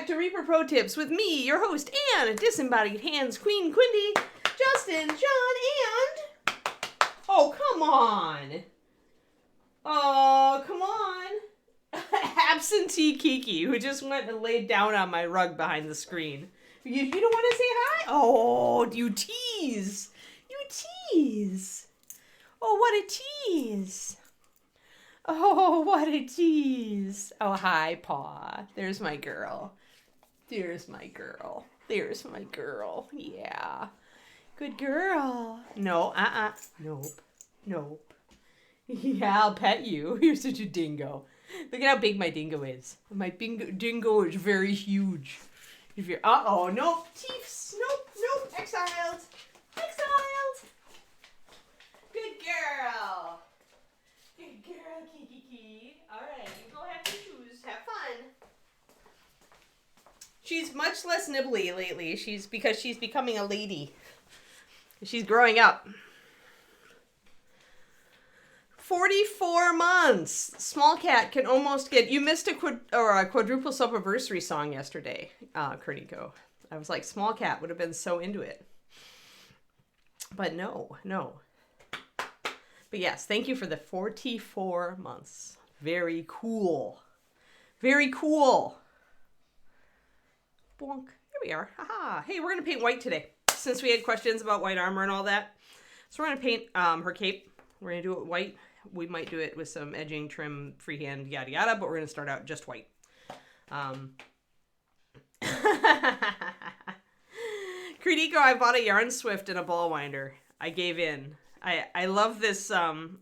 back to Reaper Pro Tips with me, your host, and Disembodied Hands Queen Quindy, Justin, John, and... Oh, come on! Oh, come on! Absentee Kiki, who just went and laid down on my rug behind the screen. You don't want to say hi? Oh, you tease! You tease! Oh, what a tease! Oh, what a tease. Oh, hi, Paw. There's my girl. There's my girl. There's my girl. Yeah. Good girl. No, Nope. Nope. Yeah, I'll pet you. You're such a dingo. Look at how big my dingo is. My dingo is very huge. If you're... Uh-oh, nope. Chiefs. Nope. Exiled. Good girl. Good girl, Kiki. Alright, you go have your shoes. Have fun. She's much less nibbly lately. Because she's becoming a lady. She's growing up. 44 months. Small cat can almost get... You missed a quadruple subversary song yesterday, Caerindra. I was like, small cat would have been so into it. But no. But yes, thank you for the 44 months. Very cool. Very cool. Bonk. Here we are. Haha. Hey, we're going to paint white today. Since we had questions about white armor and all that. So we're going to paint her cape. We're going to do it white. We might do it with some edging, trim, freehand, yada yada. But we're going to start out just white. Creedico, I bought a yarn swift and a ball winder. I gave in. I love this yarn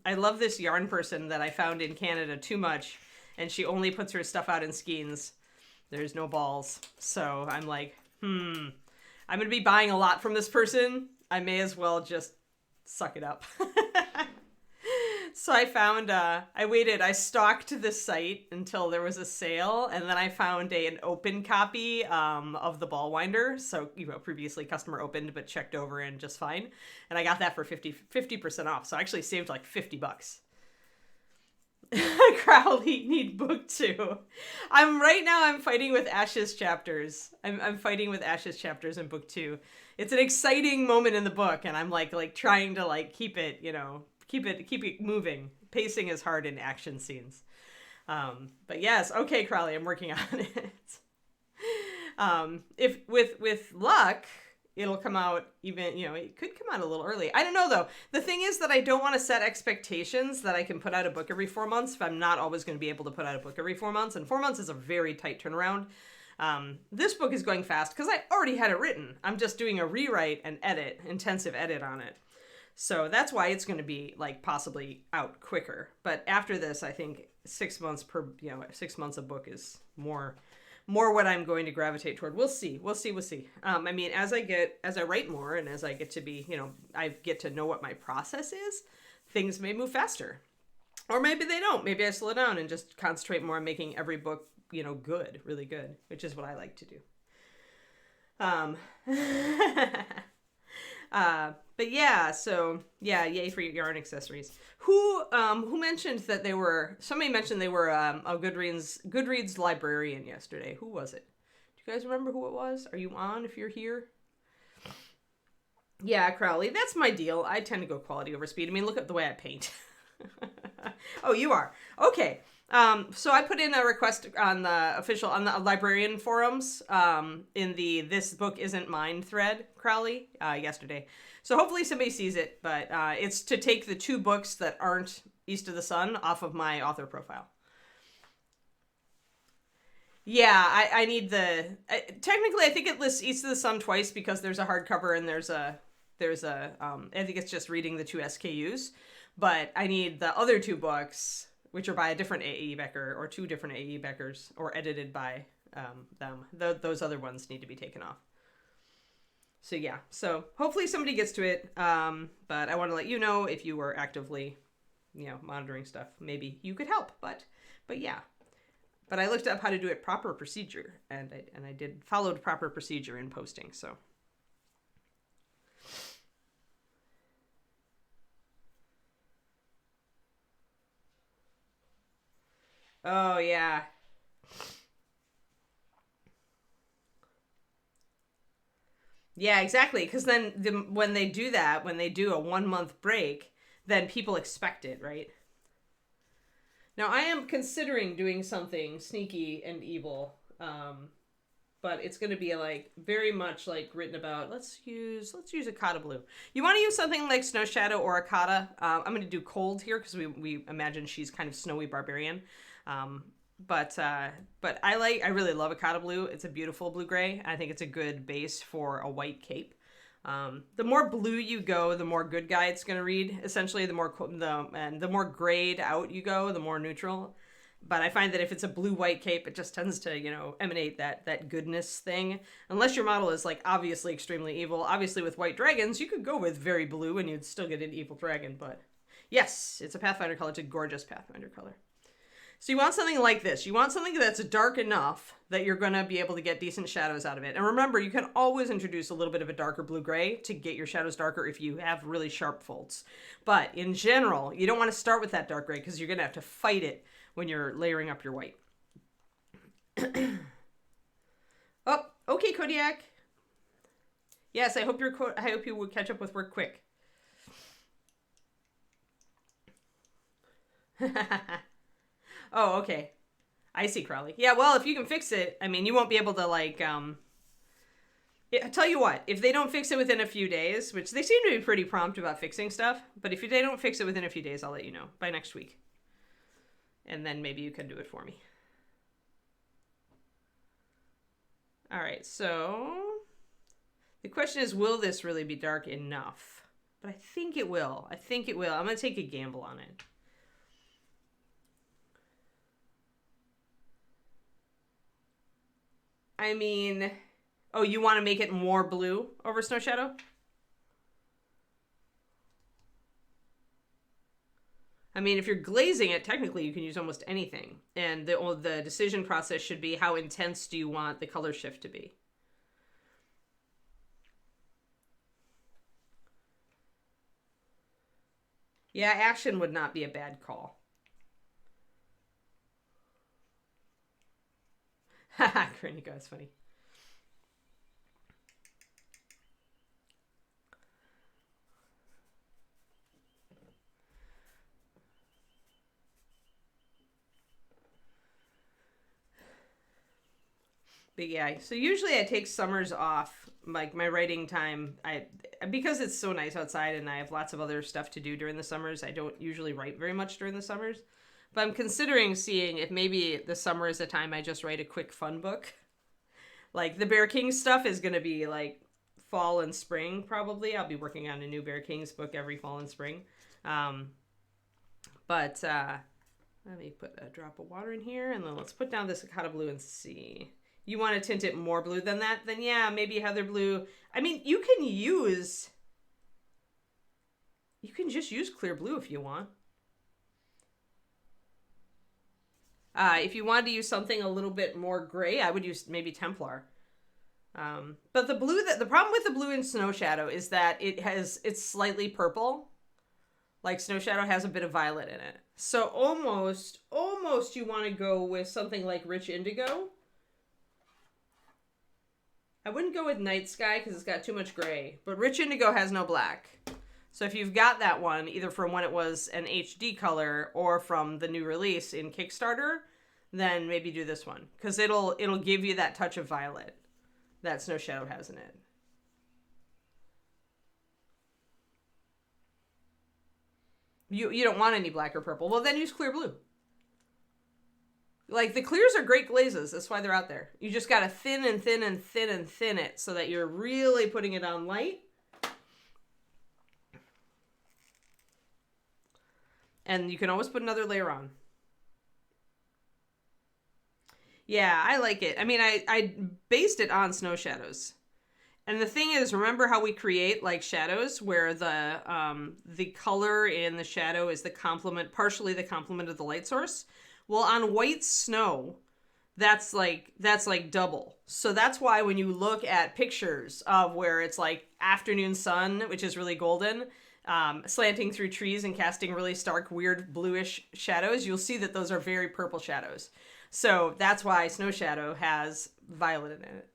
person that I found in Canada too much, and she only puts her stuff out in skeins. There's no balls. So I'm like, I'm going to be buying a lot from this person. I may as well just suck it up. So I found, I stalked the site until there was a sale, and then I found an open copy of the ball winder. So, previously customer opened, but checked over and just fine. And I got that for 50% off. So I actually saved like $50. Crowley need book 2. I'm fighting with Ash's chapters. I'm fighting with Ash's chapters in book 2. It's an exciting moment in the book, and I'm like trying to keep it, keep it moving. Pacing is hard in action scenes. But yes, okay, Crowley, I'm working on it. If with luck, it'll come out even, it could come out a little early. I don't know though. The thing is that I don't want to set expectations that I can put out a book every 4 months if I'm not always going to be able to put out a book every 4 months. And 4 months is a very tight turnaround. This book is going fast because I already had it written. I'm just doing a rewrite and intensive edit on it. So that's why it's going to be possibly out quicker. But after this, I think 6 months 6 months a book is more what I'm going to gravitate toward. We'll see. I mean, as I write more and as I get to be, I get to know what my process is, things may move faster. Or maybe they don't. Maybe I slow down and just concentrate more on making every book, good, really good, which is what I like to do. But yeah, so yeah, yay for your yarn accessories. Who mentioned that somebody mentioned they were a Goodreads librarian yesterday. Who was it? Do you guys remember who it was? Are you on if you're here? Yeah, Crowley, that's my deal. I tend to go quality over speed. I mean, look at the way I paint. Oh, you are. Okay. So I put in a request on the librarian forums, in the This Book Isn't Mine thread, Crowley, yesterday. So hopefully somebody sees it, but, it's to take the 2 books that aren't East of the Sun off of my author profile. Yeah, I need technically I think it lists East of the Sun twice because there's a hardcover and there's a, I think it's just reading the 2 SKUs, but I need the other 2 books, which are by a different AE Becker or 2 different AE Beckers, or edited by them. Those other ones need to be taken off. So yeah, so hopefully somebody gets to it. But I want to let you know if you were actively, monitoring stuff, maybe you could help. But yeah, but I looked up how to do it proper procedure, and I followed proper procedure in posting. So. Oh yeah. Yeah, exactly. Because then when they do that, when they do a 1 month break, then people expect it, right? Now, I am considering doing something sneaky and evil, but it's going to be like very much like written about. Let's use Akata blue. You want to use something like Snow Shadow or Akata. I'm going to do cold here because we imagine she's kind of snowy barbarian. Um, but I really love Akata blue. It's a beautiful blue gray. I think it's a good base for a white cape. The more blue you go, the more good guy it's going to read. Essentially, the more grayed out you go, the more neutral. But I find that if it's a blue-white cape, it just tends to, emanate that goodness thing. Unless your model is, like, obviously extremely evil. Obviously, with white dragons, you could go with very blue and you'd still get an evil dragon. But yes, it's a Pathfinder color. It's a gorgeous Pathfinder color. So you want something like this. You want something that's dark enough that you're going to be able to get decent shadows out of it. And remember, you can always introduce a little bit of a darker blue-gray to get your shadows darker if you have really sharp folds. But in general, you don't want to start with that dark gray because you're going to have to fight it when you're layering up your white. Oh, okay, Kodiak. Yes, I hope you will catch up with work quick. Oh, okay. I see, Crowley. Yeah, well, if you can fix it, I mean, you won't be able to, like, I tell you what, if they don't fix it within a few days, which they seem to be pretty prompt about fixing stuff, but if they don't fix it within a few days, I'll let you know by next week. And then maybe you can do it for me. All right, so the question is, will this really be dark enough? But I think it will. I'm going to take a gamble on it. I mean, oh, you want to make it more blue over Snow Shadow? I mean, if you're glazing it, technically you can use almost anything. And the decision process should be how intense do you want the color shift to be? Yeah, action would not be a bad call. Haha, Granny God's funny. But yeah, so usually I take summers off, like my writing time. Because it's so nice outside and I have lots of other stuff to do during the summers, I don't usually write very much during the summers. But I'm considering seeing if maybe the summer is a time I just write a quick fun book. Like the Bear King stuff is going to be like fall and spring probably. I'll be working on a new Bear Kings book every fall and spring. But let me put a drop of water in here and then let's put down this Akata blue and see. You want to tint it more blue than that? Then yeah, maybe Heather blue. I mean, you can just use clear blue if you want. If you wanted to use something a little bit more gray, I would use maybe Templar. But the problem with the blue in Snow Shadow is that it's slightly purple. Like Snow Shadow has a bit of violet in it. So almost you want to go with something like Rich Indigo. I wouldn't go with Night Sky because it's got too much gray. But Rich Indigo has no black. So if you've got that one, either from when it was an HD color or from the new release in Kickstarter, then maybe do this one. Because it'll give you that touch of violet that Snow Shadow has in it. You don't want any black or purple. Well, then use clear blue. Like, the clears are great glazes. That's why they're out there. You just got to thin and thin and thin and thin it so that you're really putting it on light. And you can always put another layer on. Yeah, I like it. I mean, I based it on Snow Shadows. And the thing is, remember how we create like shadows where the color in the shadow is partially the complement of the light source? Well, on white snow, that's like double. So that's why when you look at pictures of where it's like afternoon sun, which is really golden, slanting through trees and casting really stark, weird bluish shadows, you'll see that those are very purple shadows. So that's why Snow Shadow has violet in it.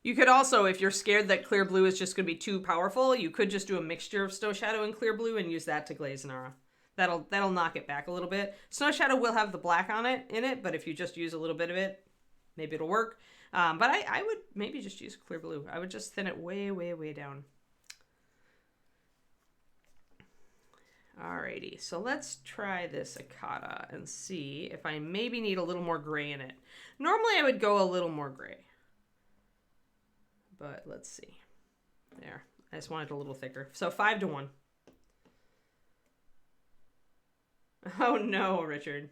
You could also, if you're scared that clear blue is just going to be too powerful, you could just do a mixture of Snow Shadow and clear blue and use that to glaze Nara. That'll knock it back a little bit. Snow Shadow will have the black on it in it, but if you just use a little bit of it, maybe it'll work. But I would maybe just use clear blue. I would just thin it way, way, way down. Alrighty, so let's try this Akata and see if I maybe need a little more gray in it. Normally I would go a little more gray. But let's see. There. I just want it a little thicker. So 5-1. Oh no, Richard.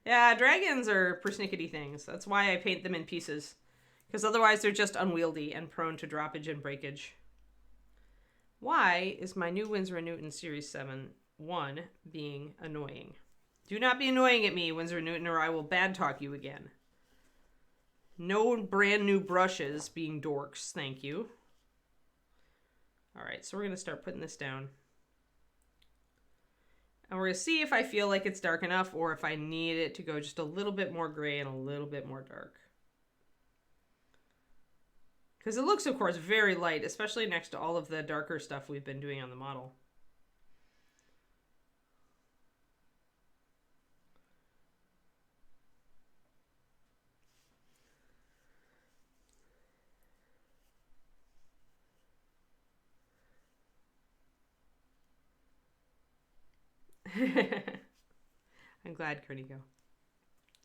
Yeah, dragons are persnickety things. That's why I paint them in pieces. Because otherwise they're just unwieldy and prone to droppage and breakage. Why is my new Winsor & Newton Series 7 1 being annoying? Do not be annoying at me, Winsor & Newton, or I will bad talk you again. No brand new brushes being dorks, thank you. Alright, so we're going to start putting this down. And we're going to see if I feel like it's dark enough or if I need it to go just a little bit more gray and a little bit more dark. Because it looks, of course, very light, especially next to all of the darker stuff we've been doing on the model. I'm glad, Kernigo.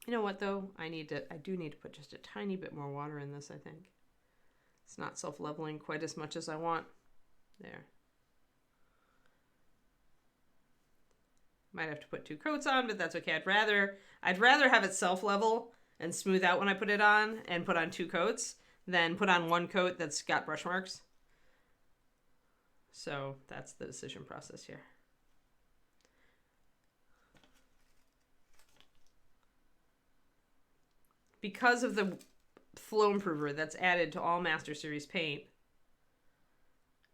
You know what, though? I do need to put just a tiny bit more water in this, I think. It's not self-leveling quite as much as I want. There. Might have to put 2 coats on, but that's okay. I'd rather have it self-level and smooth out when I put it on and put on 2 coats than put on 1 coat that's got brush marks. So that's the decision process here. Because of the flow improver that's added to all Master Series paint,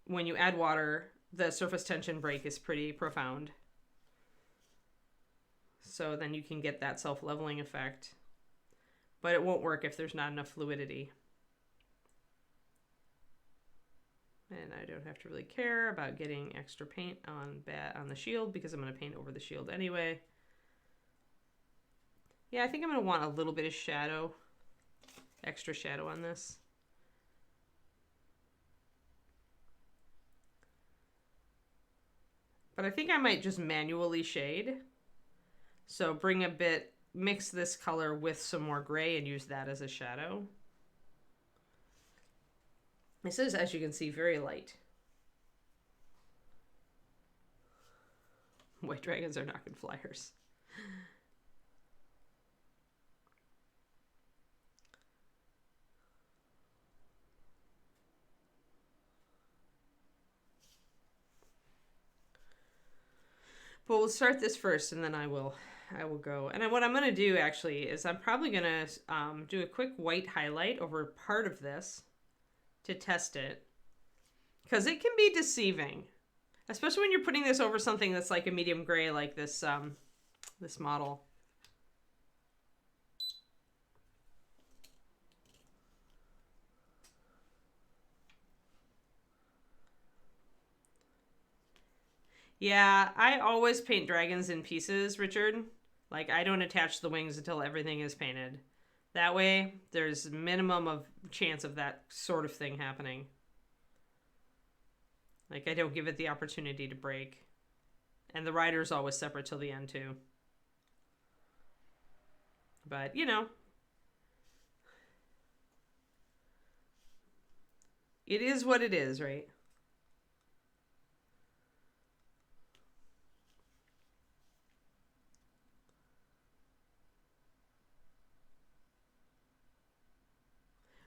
when you add water, the surface tension break is pretty profound. So then you can get that self-leveling effect. But it won't work if there's not enough fluidity. And I don't have to really care about getting extra paint on the shield because I'm going to paint over the shield anyway. Yeah, I think I'm going to want a little bit of shadow. Extra shadow on this. But I think I might just manually shade. So mix this color with some more gray and use that as a shadow. This is, as you can see, very light. White dragons are not good flyers. But we'll start this first, and then I will go. And what I'm going to do, actually, is I'm probably going to do a quick white highlight over part of this to test it. Because it can be deceiving. Especially when you're putting this over something that's like a medium gray, like this, this model. Yeah, I always paint dragons in pieces, Richard. Like, I don't attach the wings until everything is painted. That way, there's minimum of chance of that sort of thing happening. Like, I don't give it the opportunity to break. And the rider's always separate till the end, too. But, you know. It is what it is, right?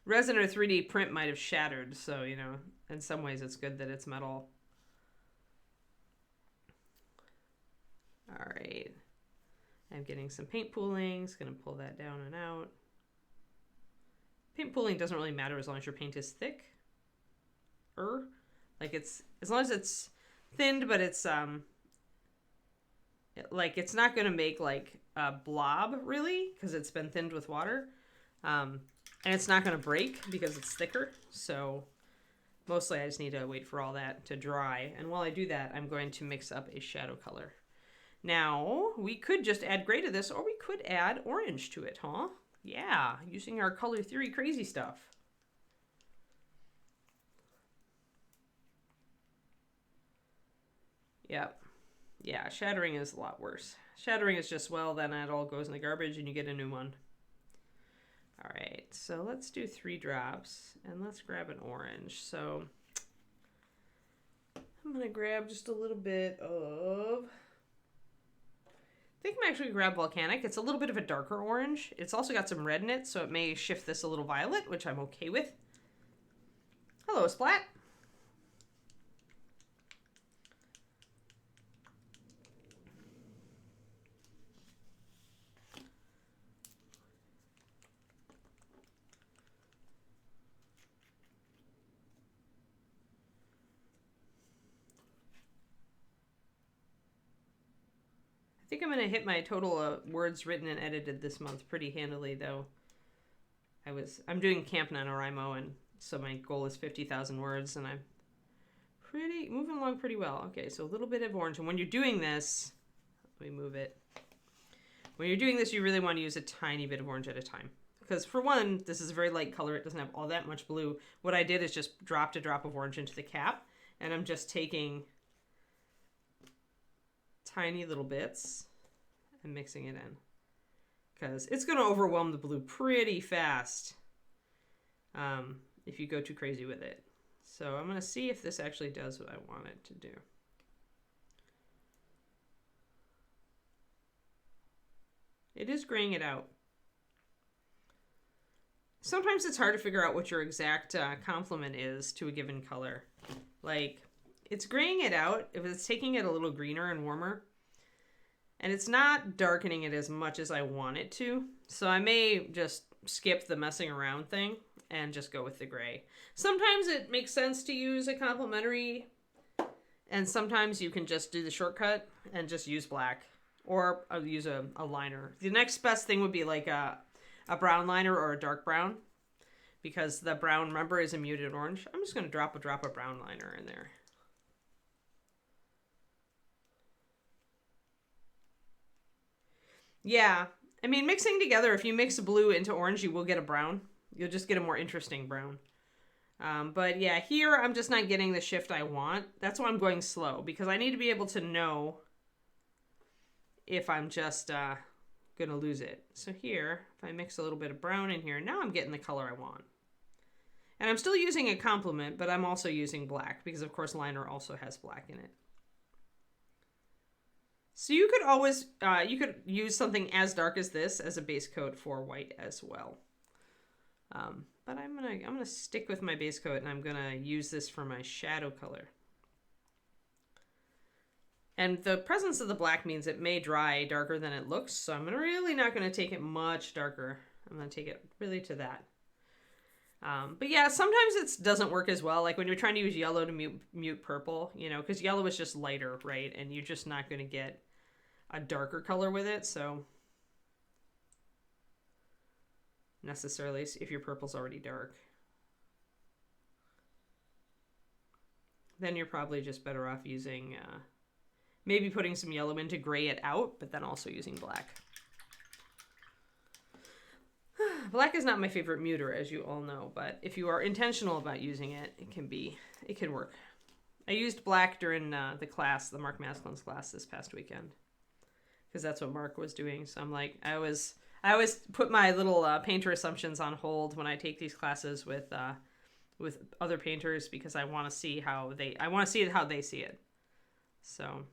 Resin or 3D print might have shattered, so, you know, in some ways it's good that it's metal. All right. I'm getting some paint pooling. It's going to pull that down and out. Paint pooling doesn't really matter as long as your paint is thick. Like, it's, as long as it's thinned, but it's, like, it's not going to make, like, a blob, really, because it's been thinned with water. And it's not going to break because it's thicker. So mostly I just need to wait for all that to dry. And while I do that, I'm going to mix up a shadow color. Now, we could just add gray to this, or we could add orange to it, huh? Yeah, using our color theory crazy stuff. Yep. Yeah, shattering is a lot worse. Shattering is just, well, then it all goes in the garbage and you get a new one. All right, so let's do 3 drops and let's grab an orange. So I'm gonna grab just a little bit of, I think I'm actually gonna grab Volcanic. It's a little bit of a darker orange. It's also got some red in it, so it may shift this a little violet, which I'm okay with. Hello, Splat. I think I'm going to hit my total words written and edited this month pretty handily, though. I'm doing Camp NaNoWriMo, and so my goal is 50,000 words, and I'm moving along pretty well. Okay, so a little bit of orange. And when you're doing this, let me move it. When you're doing this, you really want to use a tiny bit of orange at a time. Because for one, this is a very light color. It doesn't have all that much blue. What I did is just dropped a drop of orange into the cap, and I'm just taking tiny little bits and mixing it in, because it's going to overwhelm the blue pretty fast if you go too crazy with it. So I'm going to see if this actually does what I want it to do. It is graying it out. Sometimes it's hard to figure out what your exact complement is to a given color. Like, it's graying it out if it's taking it a little greener and warmer, and it's not darkening it as much as I want it to. So I may just skip the messing around thing and just go with the gray. Sometimes it makes sense to use a complementary, and sometimes you can just do the shortcut and just use black, or use a liner. The next best thing would be like a brown liner or a dark brown, because the brown, remember, is a muted orange. I'm just going to drop a drop of brown liner in there. Yeah, I mean, mixing together, if you mix blue into orange, you will get a brown. You'll just get a more interesting brown. But yeah, here I'm just not getting the shift I want. That's why I'm going slow, because I need to be able to know if I'm just going to lose it. So here, if I mix a little bit of brown in here, now I'm getting the color I want. And I'm still using a complement, but I'm also using black, because of course liner also has black in it. So you could always, you could use something as dark as this as a base coat for white as well. But I'm gonna stick with my base coat, and I'm gonna use this for my shadow color. And the presence of the black means it may dry darker than it looks, so I'm really not gonna take it much darker. I'm gonna take it really to that. But yeah, sometimes it doesn't work as well. Like when you're trying to use yellow to mute purple, you know, because yellow is just lighter, right? And you're just not going to get a darker color with it. So necessarily, if your purple's already dark, then you're probably just better off using, maybe putting some yellow in to gray it out, but then also using black. Black is not my favorite muter, as you all know, but if you are intentional about using it, it can work. I used black during the class, the Mark Maslin's class this past weekend, because that's what Mark was doing. So I'm like, I always put my little painter assumptions on hold when I take these classes with other painters, because I want to see how they see it. So I'm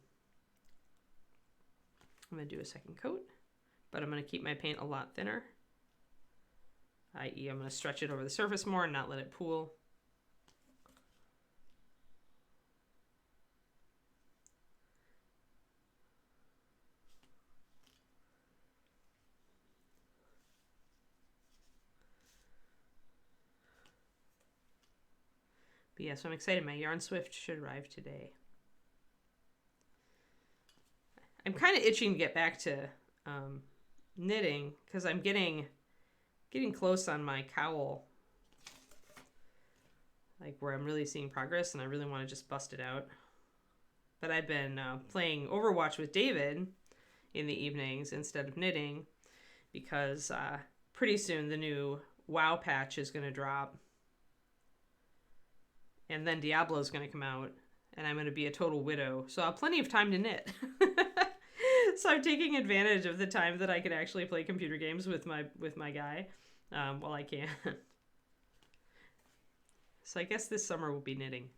gonna do a second coat, but I'm gonna keep my paint a lot thinner. I.e., I'm going to stretch it over the surface more and not let it pool. But yeah, so I'm excited. My Yarn Swift should arrive today. I'm kind of itching to get back to knitting, because I'm getting getting close on my cowl. Like where I'm really seeing progress and I really want to just bust it out. But I've been playing Overwatch with David in the evenings instead of knitting because pretty soon the new WoW patch is going to drop. And then Diablo's going to come out and I'm going to be a total widow. So I'll have plenty of time to knit. So I'm taking advantage of the time that I can actually play computer games with my guy while I can. So I guess this summer will be knitting.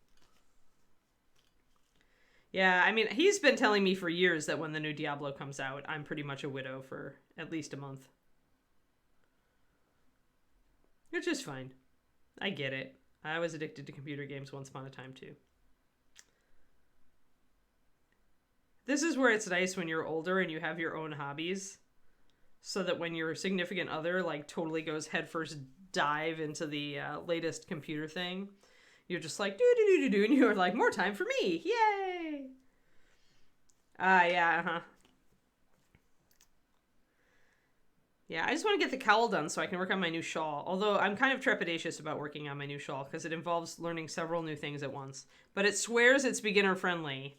Yeah, I mean, he's been telling me for years that when the new Diablo comes out, I'm pretty much a widow for at least a month. Which is fine. I get it. I was addicted to computer games once upon a time, too. This is where it's nice when you're older and you have your own hobbies. So that when your significant other, like, totally goes headfirst dive into the latest computer thing, you're just like, do-do-do-do-do, and you're like, more time for me. Yay! Yeah, uh-huh. Yeah, I just want to get the cowl done so I can work on my new shawl. Although I'm kind of trepidatious about working on my new shawl because it involves learning several new things at once. But it swears it's beginner friendly.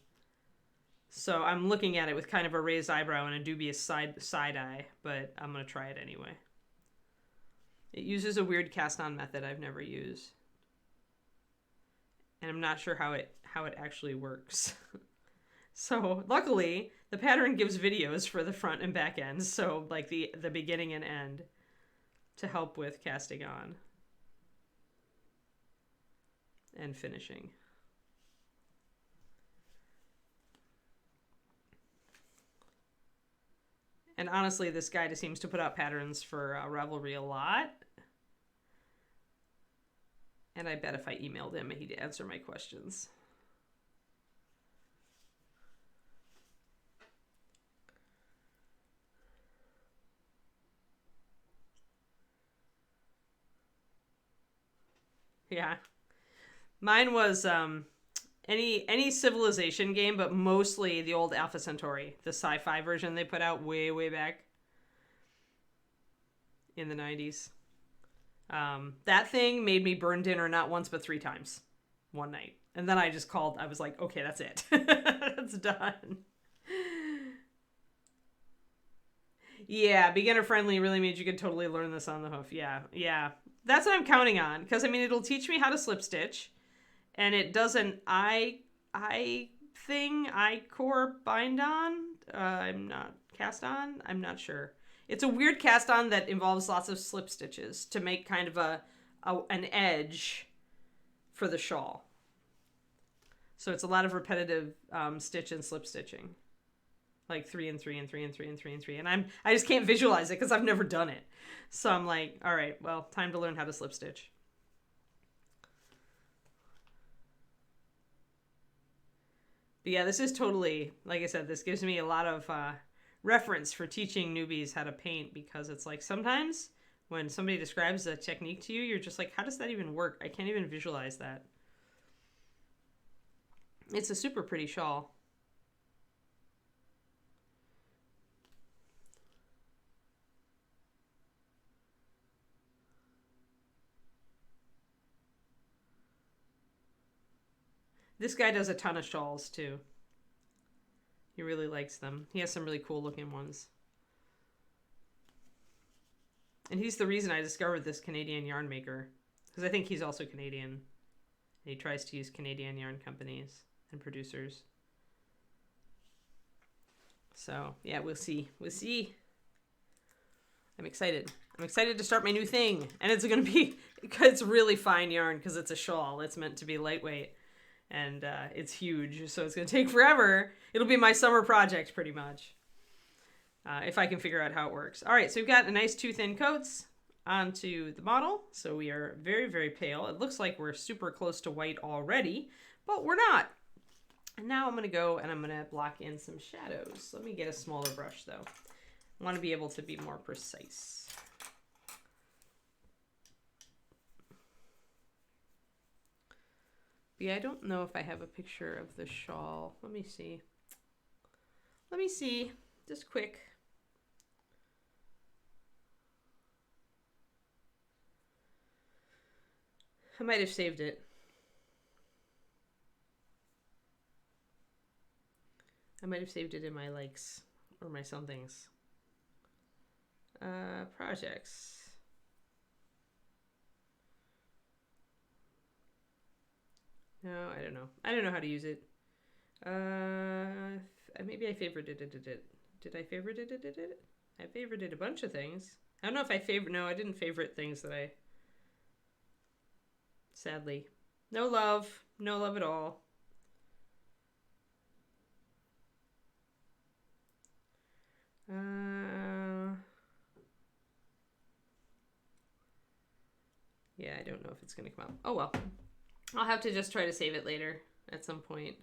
So I'm looking at it with kind of a raised eyebrow and a dubious side eye, but I'm going to try it anyway. It uses a weird cast-on method I've never used. And I'm not sure how it actually works. So luckily, the pattern gives videos for the front and back ends, so like the beginning and end, to help with casting on and finishing. And honestly, this guy just seems to put out patterns for Ravelry a lot. And I bet if I emailed him, he'd answer my questions. Yeah. Mine was any Civilization game, but mostly the old Alpha Centauri, the sci-fi version they put out way, way back in the 90s. That thing made me burn dinner not once but 3 times one night. And then I just called, I was like, okay, that's it. That's done. Yeah, beginner friendly really means you could totally learn this on the hoof. Yeah. That's what I'm counting on. Because, I mean, it'll teach me how to slip stitch. And it does an I core bind on. I'm not cast on. I'm not sure. It's a weird cast on that involves lots of slip stitches to make kind of an edge for the shawl. So it's a lot of repetitive stitch and slip stitching. Like 3 and 3 and 3 and 3 and 3 and 3. And I just can't visualize it because I've never done it. So I'm like, all right, well, time to learn how to slip stitch. But yeah, this is totally, like I said, this gives me a lot of reference for teaching newbies how to paint, because it's like sometimes when somebody describes a technique to you, you're just like, how does that even work? I can't even visualize that. It's a super pretty shawl. This guy does a ton of shawls too. He really likes them. He has some really cool looking ones. And he's the reason I discovered this Canadian yarn maker, because I think he's also Canadian. And he tries to use Canadian yarn companies and producers. So yeah, we'll see. I'm excited. I'm excited to start my new thing. And it's going to be, it's really fine yarn because it's a shawl. It's meant to be lightweight. And it's huge, so it's going to take forever. It'll be my summer project, pretty much, if I can figure out how it works. All right, so we've got a nice 2 thin coats onto the model. So we are very, very pale. It looks like we're super close to white already, but we're not. And now I'm going to go and I'm going to block in some shadows. Let me get a smaller brush, though. I want to be able to be more precise. Yeah, I don't know if I have a picture of the shawl. Let me see. Just quick. I might have saved it. I might have saved it in my likes or my somethings. Projects. No, I don't know. I don't know how to use it. Maybe I favorited it. Did I favorite it? I favorited a bunch of things. I don't know if I favorite. No, I didn't favorite things that I. Sadly, no love at all. Yeah, I don't know if it's gonna come up. Oh well, I'll have to just try to save it later at some point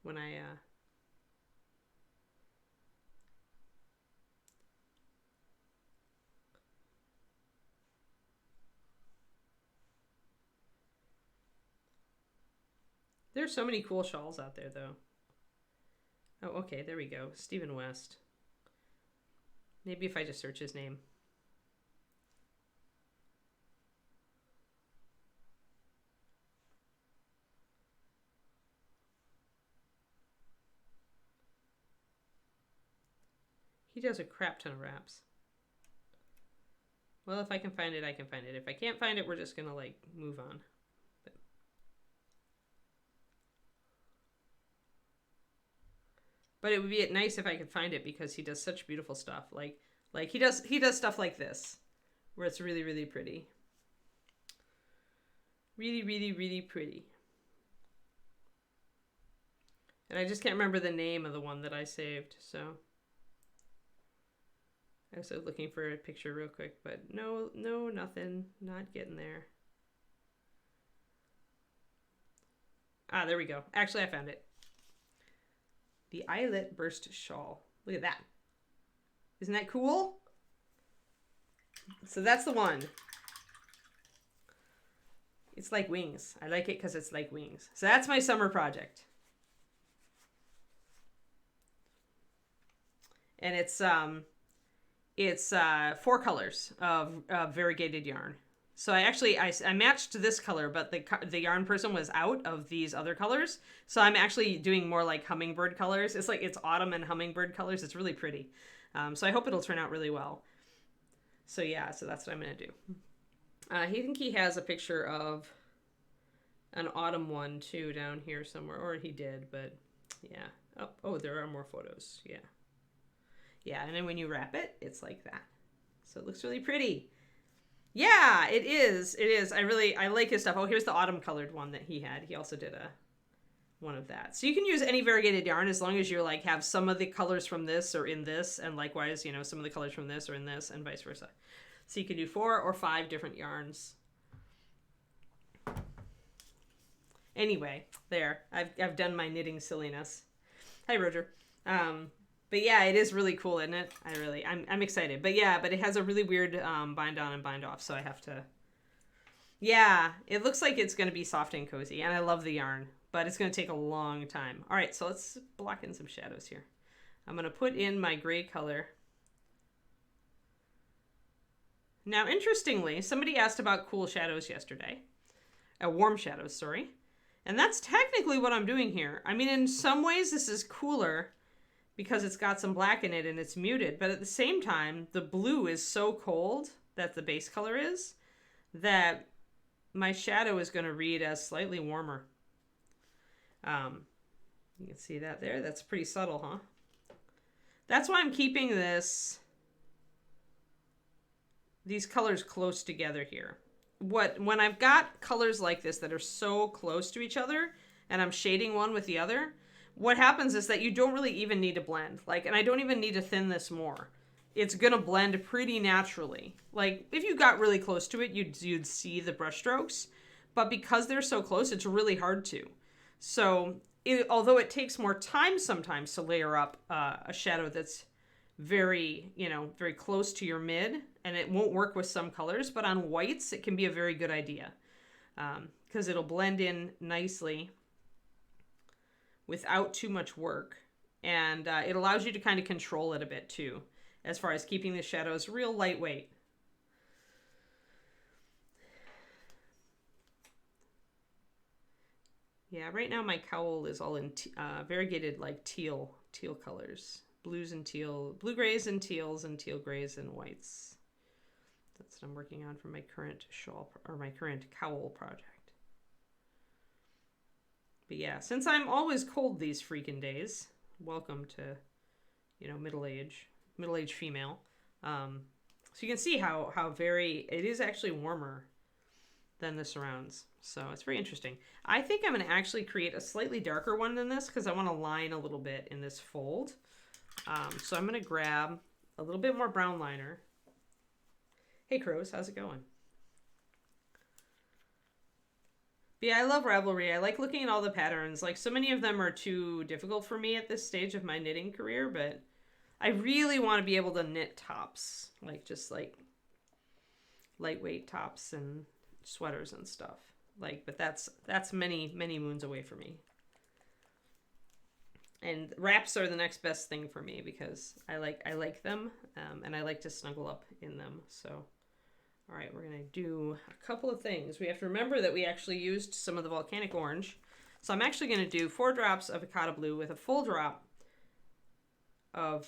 when I There's so many cool shawls out there, though. Oh, okay, there we go. Stephen West. Maybe if I just search his name. He does a crap ton of wraps. Well, if I can find it, I can find it. If I can't find it, we're just gonna, like, move on. But it would be nice if I could find it because he does such beautiful stuff. Like he does stuff like this, where it's really, really pretty. Really, really, really pretty. And I just can't remember the name of the one that I saved, so I was looking for a picture real quick, but no, nothing. Not getting there. Ah, there we go. Actually, I found it. The Eyelet Burst Shawl. Look at that. Isn't that cool? So that's the one. It's like wings. I like it because it's like wings. So that's my summer project. And it's 4 colors of variegated yarn. So I matched this color, but the yarn person was out of these other colors. So I'm actually doing more like hummingbird colors. It's autumn and hummingbird colors. It's really pretty. So I hope it'll turn out really well. So yeah, so that's what I'm going to do. I think he has a picture of an autumn one too down here somewhere, or he did, but yeah. Oh, there are more photos. Yeah. Yeah, and then when you wrap it, it's like that. So it looks really pretty. Yeah, it is. It is. I like his stuff. Oh, here's the autumn colored one that he had. He also did one of that. So you can use any variegated yarn as long as you like have some of the colors from this or in this, and likewise, some of the colors from this or in this, and vice versa. So you can do 4 or 5 different yarns. Anyway, there. I've done my knitting silliness. Hi, Roger. But yeah, it is really cool, isn't it? I'm excited. But yeah, but it has a really weird bind on and bind off, so I have to. Yeah, it looks like it's going to be soft and cozy, and I love the yarn, but it's going to take a long time. All right, so let's block in some shadows here. I'm going to put in my gray color. Now, interestingly, somebody asked about cool shadows yesterday. Warm shadows, sorry. And that's technically what I'm doing here. I mean, in some ways, this is cooler because it's got some black in it and it's muted. But at the same time, the blue is so cold, that the base color is, that my shadow is going to read as slightly warmer. You can see that there. That's pretty subtle, huh? That's why I'm keeping these colors close together here. When I've got colors like this that are so close to each other, and I'm shading one with the other, what happens is that you don't really even need to blend. And I don't even need to thin this more. It's gonna blend pretty naturally. Like, if you got really close to it, you'd see the brush strokes. But because they're so close, it's really hard to. So, although it takes more time sometimes to layer up a shadow that's very, very close to your mid, and it won't work with some colors, but on whites, it can be a very good idea. Because it'll blend in nicely without too much work. And it allows you to kind of control it a bit too, as far as keeping the shadows real lightweight. Yeah, right now my cowl is all in variegated like teal colors. Blues and teal, blue grays and teals and teal grays and whites. That's what I'm working on for my current shawl or my current cowl project. But yeah, since I'm always cold these freaking days, welcome to, you know, middle-aged female. So you can see how it is actually warmer than the surrounds. So it's very interesting. I think I'm going to actually create a slightly darker one than this because I want to line a little bit in this fold. So I'm going to grab a little bit more brown liner. Hey crows, how's it going? But yeah, I love Ravelry. I like looking at all the patterns. Like, so many of them are too difficult for me at this stage of my knitting career, but I really want to be able to knit tops. Like, just like lightweight tops and sweaters and stuff. Like, but that's many, many moons away for me. And wraps are the next best thing for me because I like them, and I like to snuggle up in them. So, all right, we're gonna do a couple of things. We have to remember that we actually used some of the volcanic orange. So I'm actually gonna do 4 drops of Ikata blue with a full drop of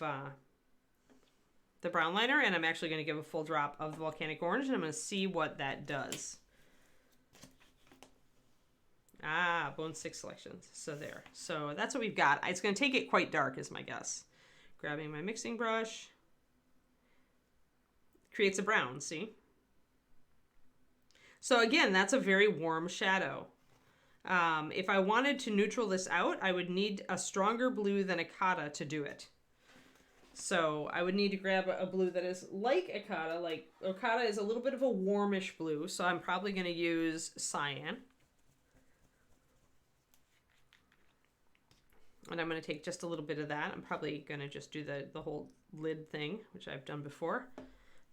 the brown liner, and I'm actually gonna give a full drop of the volcanic orange, and I'm gonna see what that does. Ah, bone 6 selections. So there. So that's what we've got. It's going to take it quite dark is my guess. Grabbing my mixing brush. Creates a brown, see? So again, that's a very warm shadow. If I wanted to neutral this out, I would need a stronger blue than Ikata to do it. So I would need to grab a blue that is like Ikata. Like Ikata is a little bit of a warmish blue, so I'm probably going to use cyan. And I'm going to take just a little bit of that. I'm probably going to just do the whole lid thing, which I've done before.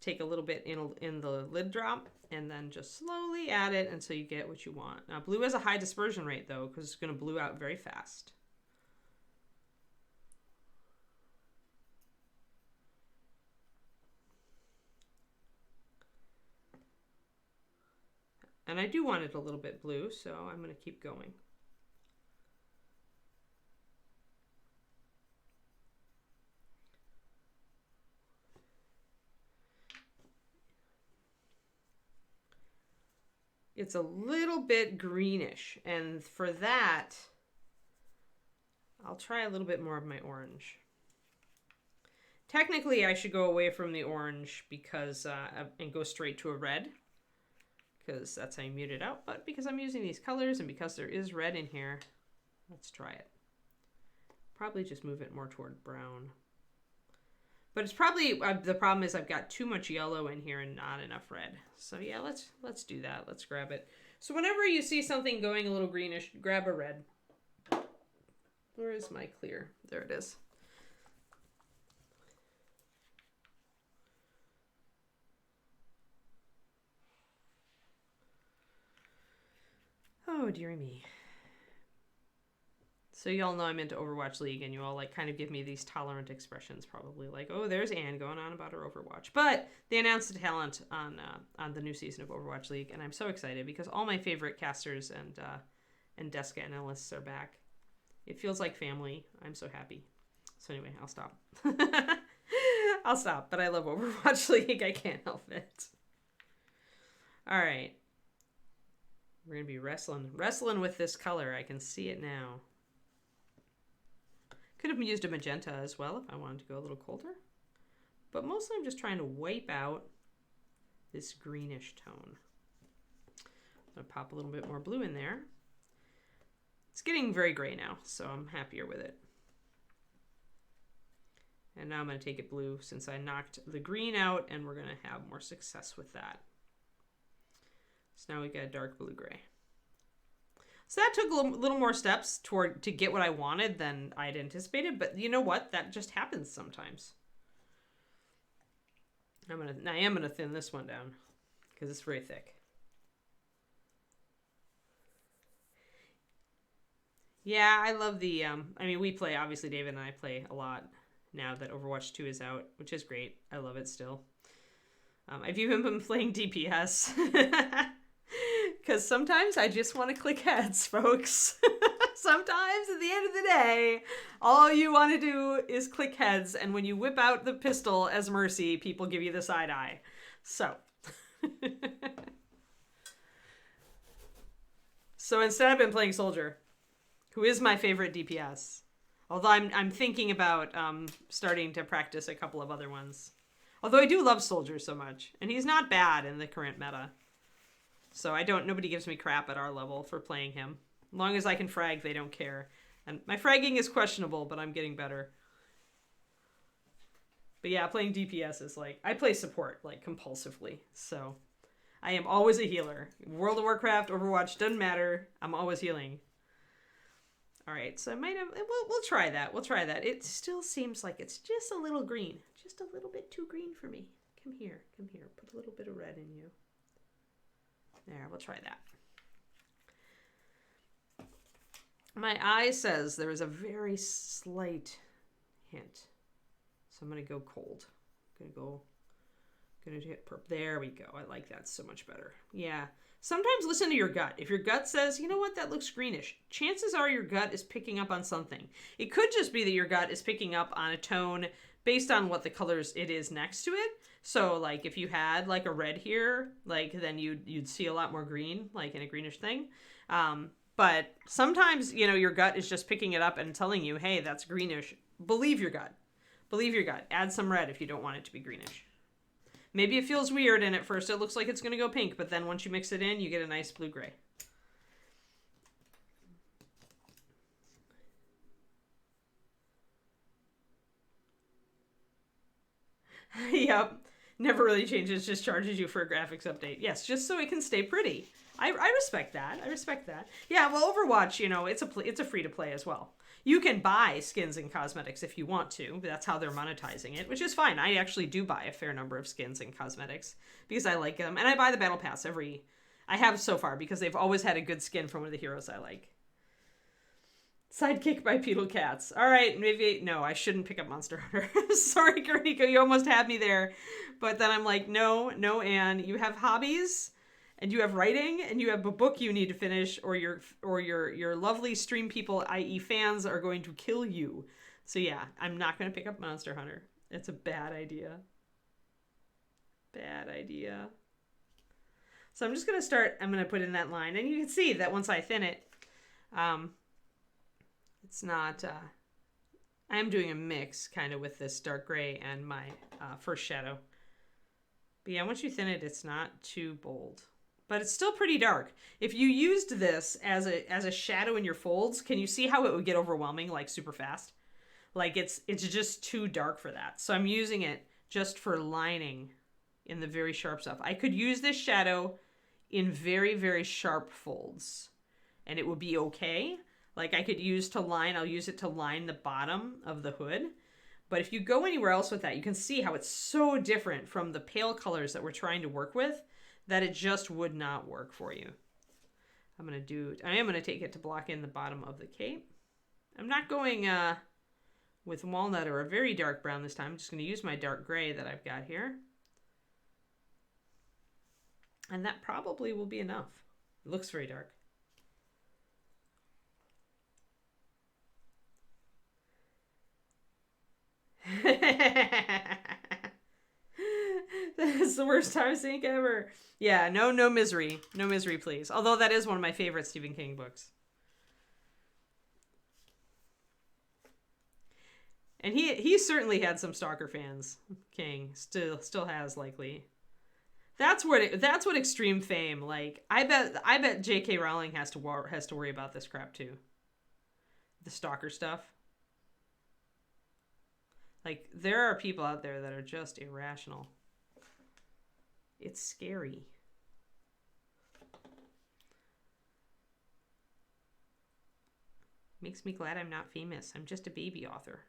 Take a little bit in the lid drop and then just slowly add it until you get what you want. Now, blue has a high dispersion rate, though, because it's going to blue out very fast. And I do want it a little bit blue, so I'm going to keep going. It's a little bit greenish, and for that, I'll try a little bit more of my orange. Technically, I should go away from the orange because and go straight to a red, because that's how you mute it out. But because I'm using these colors and because there is red in here, let's try it. Probably just move it more toward brown. But it's probably, the problem is I've got too much yellow in here and not enough red. So yeah, let's do that. Let's grab it. So whenever you see something going a little greenish, grab a red. Where is my clear? There it is. Oh, dearie me. So y'all know I'm into Overwatch League, and you all like kind of give me these tolerant expressions, probably like, "Oh, there's Anne going on about her Overwatch." But they announced the talent on the new season of Overwatch League, and I'm so excited because all my favorite casters and desk analysts are back. It feels like family. I'm so happy. So anyway, I'll stop. I'll stop. But I love Overwatch League. I can't help it. All right, we're gonna be wrestling with this color. I can see it now. Could have used a magenta as well if I wanted to go a little colder. But mostly I'm just trying to wipe out this greenish tone. I'm going to pop a little bit more blue in there. It's getting very gray now, so I'm happier with it. And now I'm going to take it blue since I knocked the green out, and we're going to have more success with that. So now we got a dark blue-gray. So that took a little more steps to get what I wanted than I'd anticipated, but you know what? That just happens sometimes. I am gonna thin this one down because it's very thick. Yeah, I love the. I mean, we play, obviously, David and I play a lot now that Overwatch 2 is out, which is great. I love it still. I've even been playing DPS. Because sometimes I just want to click heads, folks. Sometimes at the end of the day, all you want to do is click heads. And when you whip out the pistol as mercy, people give you the side eye. So. So instead I've been playing Soldier, who is my favorite DPS. Although I'm thinking about starting to practice a couple of other ones. Although I do love Soldier so much. And he's not bad in the current meta. So nobody gives me crap at our level for playing him. As long as I can frag, they don't care. And my fragging is questionable, but I'm getting better. But yeah, playing DPS is like, I play support like compulsively. So I am always a healer. World of Warcraft, Overwatch, doesn't matter. I'm always healing. All right, so I might have, we'll try that. We'll try that. It still seems like it's just a little green. Just a little bit too green for me. Come here. Put a little bit of red in you. There, we'll try that. My eye says there is a very slight hint. So I'm going to go cold. I'm going to hit purple. There we go. I like that so much better. Yeah. Sometimes listen to your gut. If your gut says, you know what, that looks greenish, chances are your gut is picking up on something. It could just be that your gut is picking up on a tone based on what the colors it is next to it. So like if you had like a red here, like then you'd see a lot more green, like in a greenish thing. But sometimes, your gut is just picking it up and telling you, hey, that's greenish. Believe your gut. Believe your gut. Add some red if you don't want it to be greenish. Maybe it feels weird and at first it looks like it's going to go pink, but then once you mix it in, you get a nice blue-gray. Yep. Never really changes, just charges you for a graphics update. Yes, just so it can stay pretty. I respect that. I respect that. Yeah, well, Overwatch, it's a free-to-play as well. You can buy skins and cosmetics if you want to. That's how they're monetizing it, which is fine. I actually do buy a fair number of skins and cosmetics because I like them. And I buy the battle pass I have so far because they've always had a good skin from one of the heroes I like. Sidekick by Petal Cats. All right, no, I shouldn't pick up Monster Hunter. Sorry, Kariko, you almost had me there. But then I'm like, no, Anne, you have hobbies, and you have writing, and you have a book you need to finish, or your lovely stream people, i.e. fans, are going to kill you. So yeah, I'm not going to pick up Monster Hunter. It's a bad idea. Bad idea. So I'm just going to put in that line, and you can see that once I thin it, it's not, I am doing a mix kind of with this dark gray and my first shadow. But yeah, once you thin it, it's not too bold. But it's still pretty dark. If you used this as a shadow in your folds, can you see how it would get overwhelming like super fast? Like it's just too dark for that. So I'm using it just for lining in the very sharp stuff. I could use this shadow in very, very sharp folds and it would be okay. Like I'll use it to line the bottom of the hood. But if you go anywhere else with that, you can see how it's so different from the pale colors that we're trying to work with that it just would not work for you. I am going to take it to block in the bottom of the cape. I'm not going with walnut or a very dark brown this time. I'm just going to use my dark gray that I've got here. And that probably will be enough. It looks very dark. That's the worst time sync ever. Yeah, no misery. No misery, please. Although that is one of my favorite Stephen King books. And he certainly had some stalker fans. King still has likely. That's what extreme fame, like I bet J.K. Rowling has to worry about this crap too. The stalker stuff. Like there are people out there that are just irrational. It's scary. Makes me glad I'm not famous. I'm just a baby author.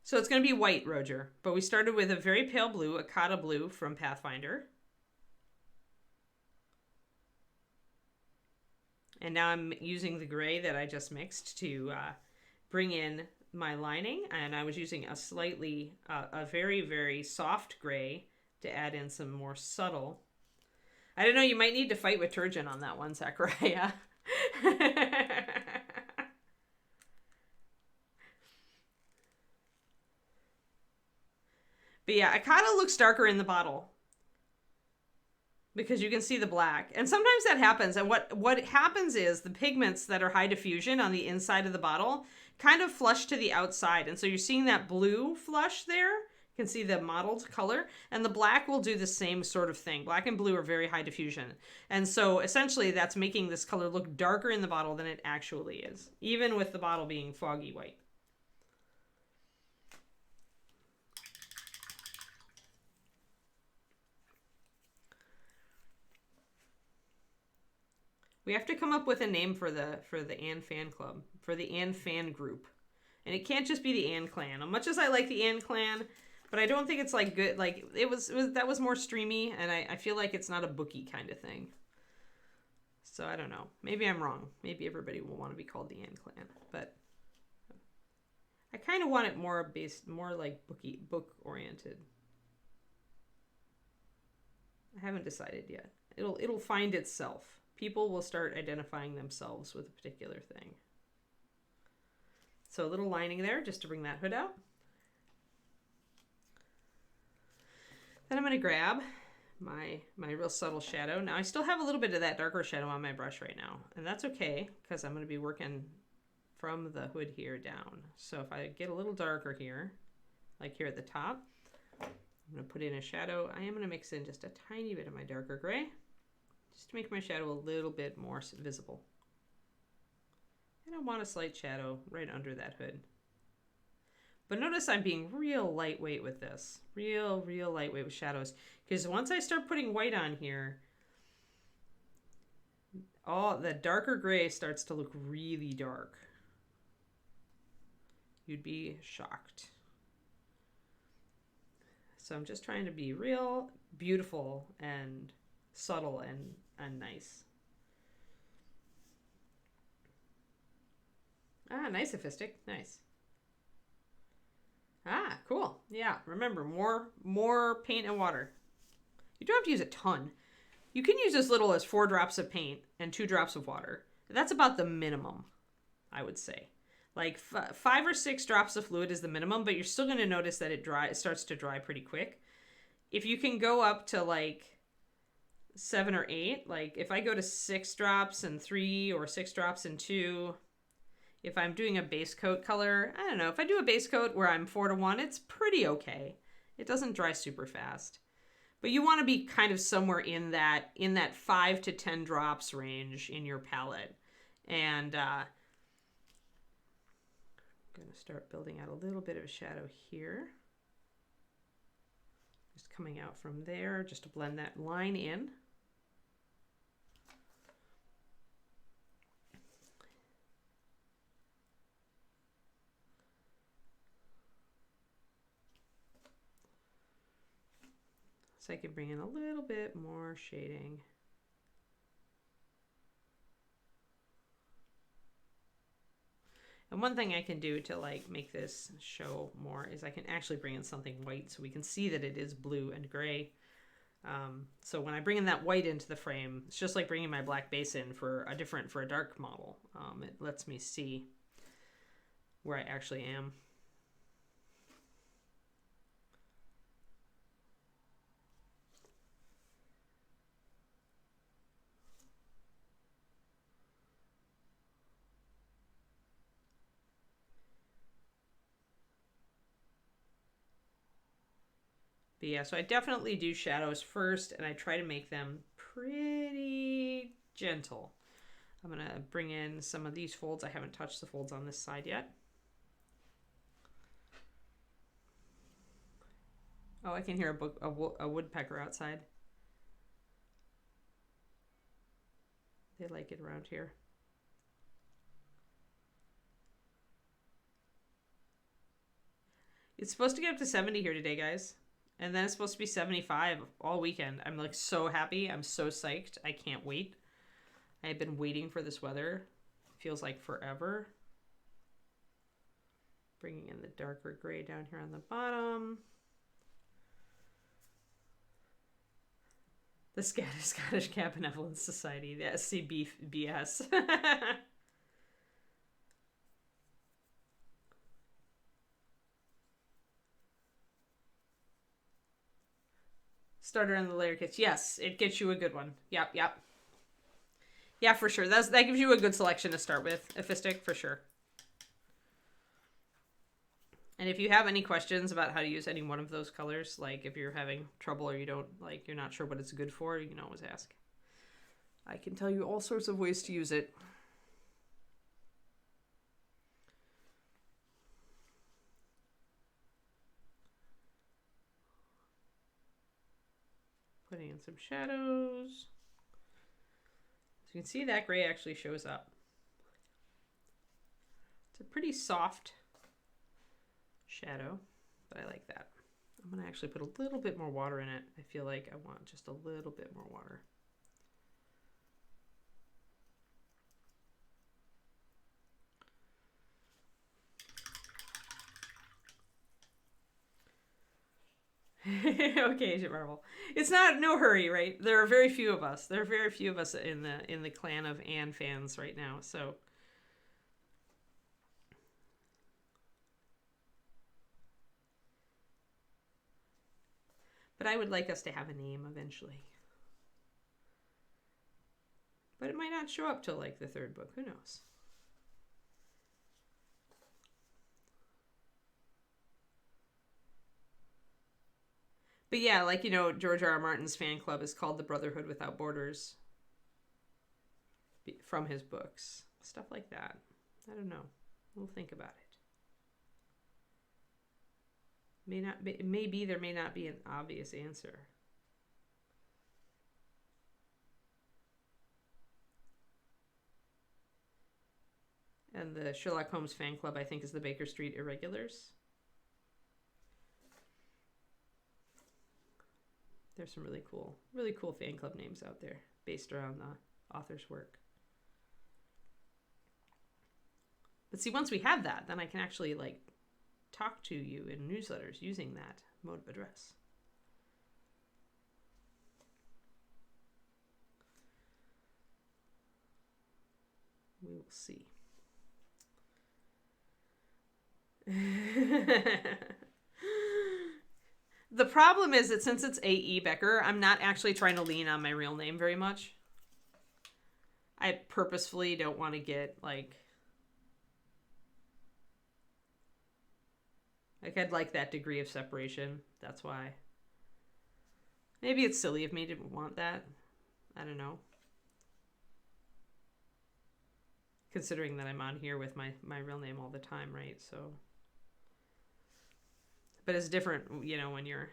So it's going to be white, Roger. But we started with a very pale blue, Akata blue from Pathfinder. And now I'm using the gray that I just mixed to bring in my lining, and I was using a slightly, a very, very soft gray to add in some more subtle. I don't know, you might need to fight with Turgeon on that one, Zachariah. But yeah, it kind of looks darker in the bottle because you can see the black. And sometimes that happens. And what happens is the pigments that are high diffusion on the inside of the bottle kind of flush to the outside. And so you're seeing that blue flush there. You can see the mottled color. And the black will do the same sort of thing. Black and blue are very high diffusion. And so essentially that's making this color look darker in the bottle than it actually is, even with the bottle being foggy white. We have to come up with a name for the Anne fan club, for the Anne fan group. And it can't just be the Anne clan. As much as I like the Anne clan, but I don't think it's like good. Like that was more streamy, and I feel like it's not a bookie kind of thing. So I don't know. Maybe I'm wrong. Maybe everybody will want to be called the Anne clan, but I kind of want it more like book oriented. I haven't decided yet. It'll find itself. People will start identifying themselves with a particular thing. So a little lining there just to bring that hood out. Then I'm going to grab my real subtle shadow. Now I still have a little bit of that darker shadow on my brush right now, and that's okay because I'm going to be working from the hood here down. So if I get a little darker here, like here at the top, I'm going to put in a shadow. I am going to mix in just a tiny bit of my darker gray, just to make my shadow a little bit more visible. And I want a slight shadow right under that hood. But notice I'm being real lightweight with this. Real lightweight with shadows. Because once I start putting white on here, all the darker gray starts to look really dark. You'd be shocked. So I'm just trying to be real beautiful and subtle and nice. Ah, nice sophistic. Nice. Ah, cool. Yeah, remember, more paint and water. You don't have to use a ton. You can use as little as 4 drops of paint and 2 drops of water. That's about the minimum, I would say. Like 5 or 6 drops of fluid is the minimum, but you're still going to notice that it starts to dry pretty quick. If you can go up to like 7 or 8, like if I go to 6 drops and 3 or 6 drops and 2, if I'm doing a base coat color, I don't know, if I do a base coat where I'm 4 to 1, it's pretty okay. It doesn't dry super fast. But you want to be kind of somewhere in that 5 to 10 drops range in your palette. And I'm going to start building out a little bit of a shadow here. Just coming out from there just to blend that line in. So I can bring in a little bit more shading. And one thing I can do to like make this show more is I can actually bring in something white so we can see that it is blue and gray. So when I bring in that white into the frame, it's just like bringing my black base in for a dark model. It lets me see where I actually am. But yeah, so I definitely do shadows first, and I try to make them pretty gentle. I'm going to bring in some of these folds. I haven't touched the folds on this side yet. Oh, I can hear a woodpecker outside. They like it around here. It's supposed to get up to 70 here today, guys. And then it's supposed to be 75 all weekend. I'm like so happy. I'm so psyched. I can't wait. I've been waiting for this weather. It feels like forever. Bringing in the darker gray down here on the bottom. The Scottish Cat Benevolence Society, the SCBS. Starter in the layer kits. Yes, it gets you a good one. Yep. Yeah, for sure. That gives you a good selection to start with. Ephistic, for sure. And if you have any questions about how to use any one of those colors, like if you're having trouble or you're not sure what it's good for, you can always ask. I can tell you all sorts of ways to use it. Putting in some shadows. So you can see that gray actually shows up. It's a pretty soft shadow, but I like that. I'm going to actually put a little bit more water in it. I feel like I want just a little bit more water. Okay, Agent Marvel. It's no hurry, right? There are very few of us. There are very few of us in the clan of Anne fans right now, so. But I would like us to have a name eventually. But it might not show up till like the third book. Who knows? But yeah, like, George R.R. Martin's fan club is called the Brotherhood Without Borders from his books. Stuff like that. I don't know. We'll think about it. Maybe there may not be an obvious answer. And the Sherlock Holmes fan club, I think, is the Baker Street Irregulars. There's some really cool fan club names out there based around the author's work. But see, once we have that, then I can actually talk to you in newsletters using that mode of address. We will see. The problem is that since it's A.E. Becker, I'm not actually trying to lean on my real name very much. I purposefully don't want to get I'd like that degree of separation. That's why. Maybe it's silly of me to want that. I don't know. Considering that I'm on here with my real name all the time, right? So. But it's different, when you're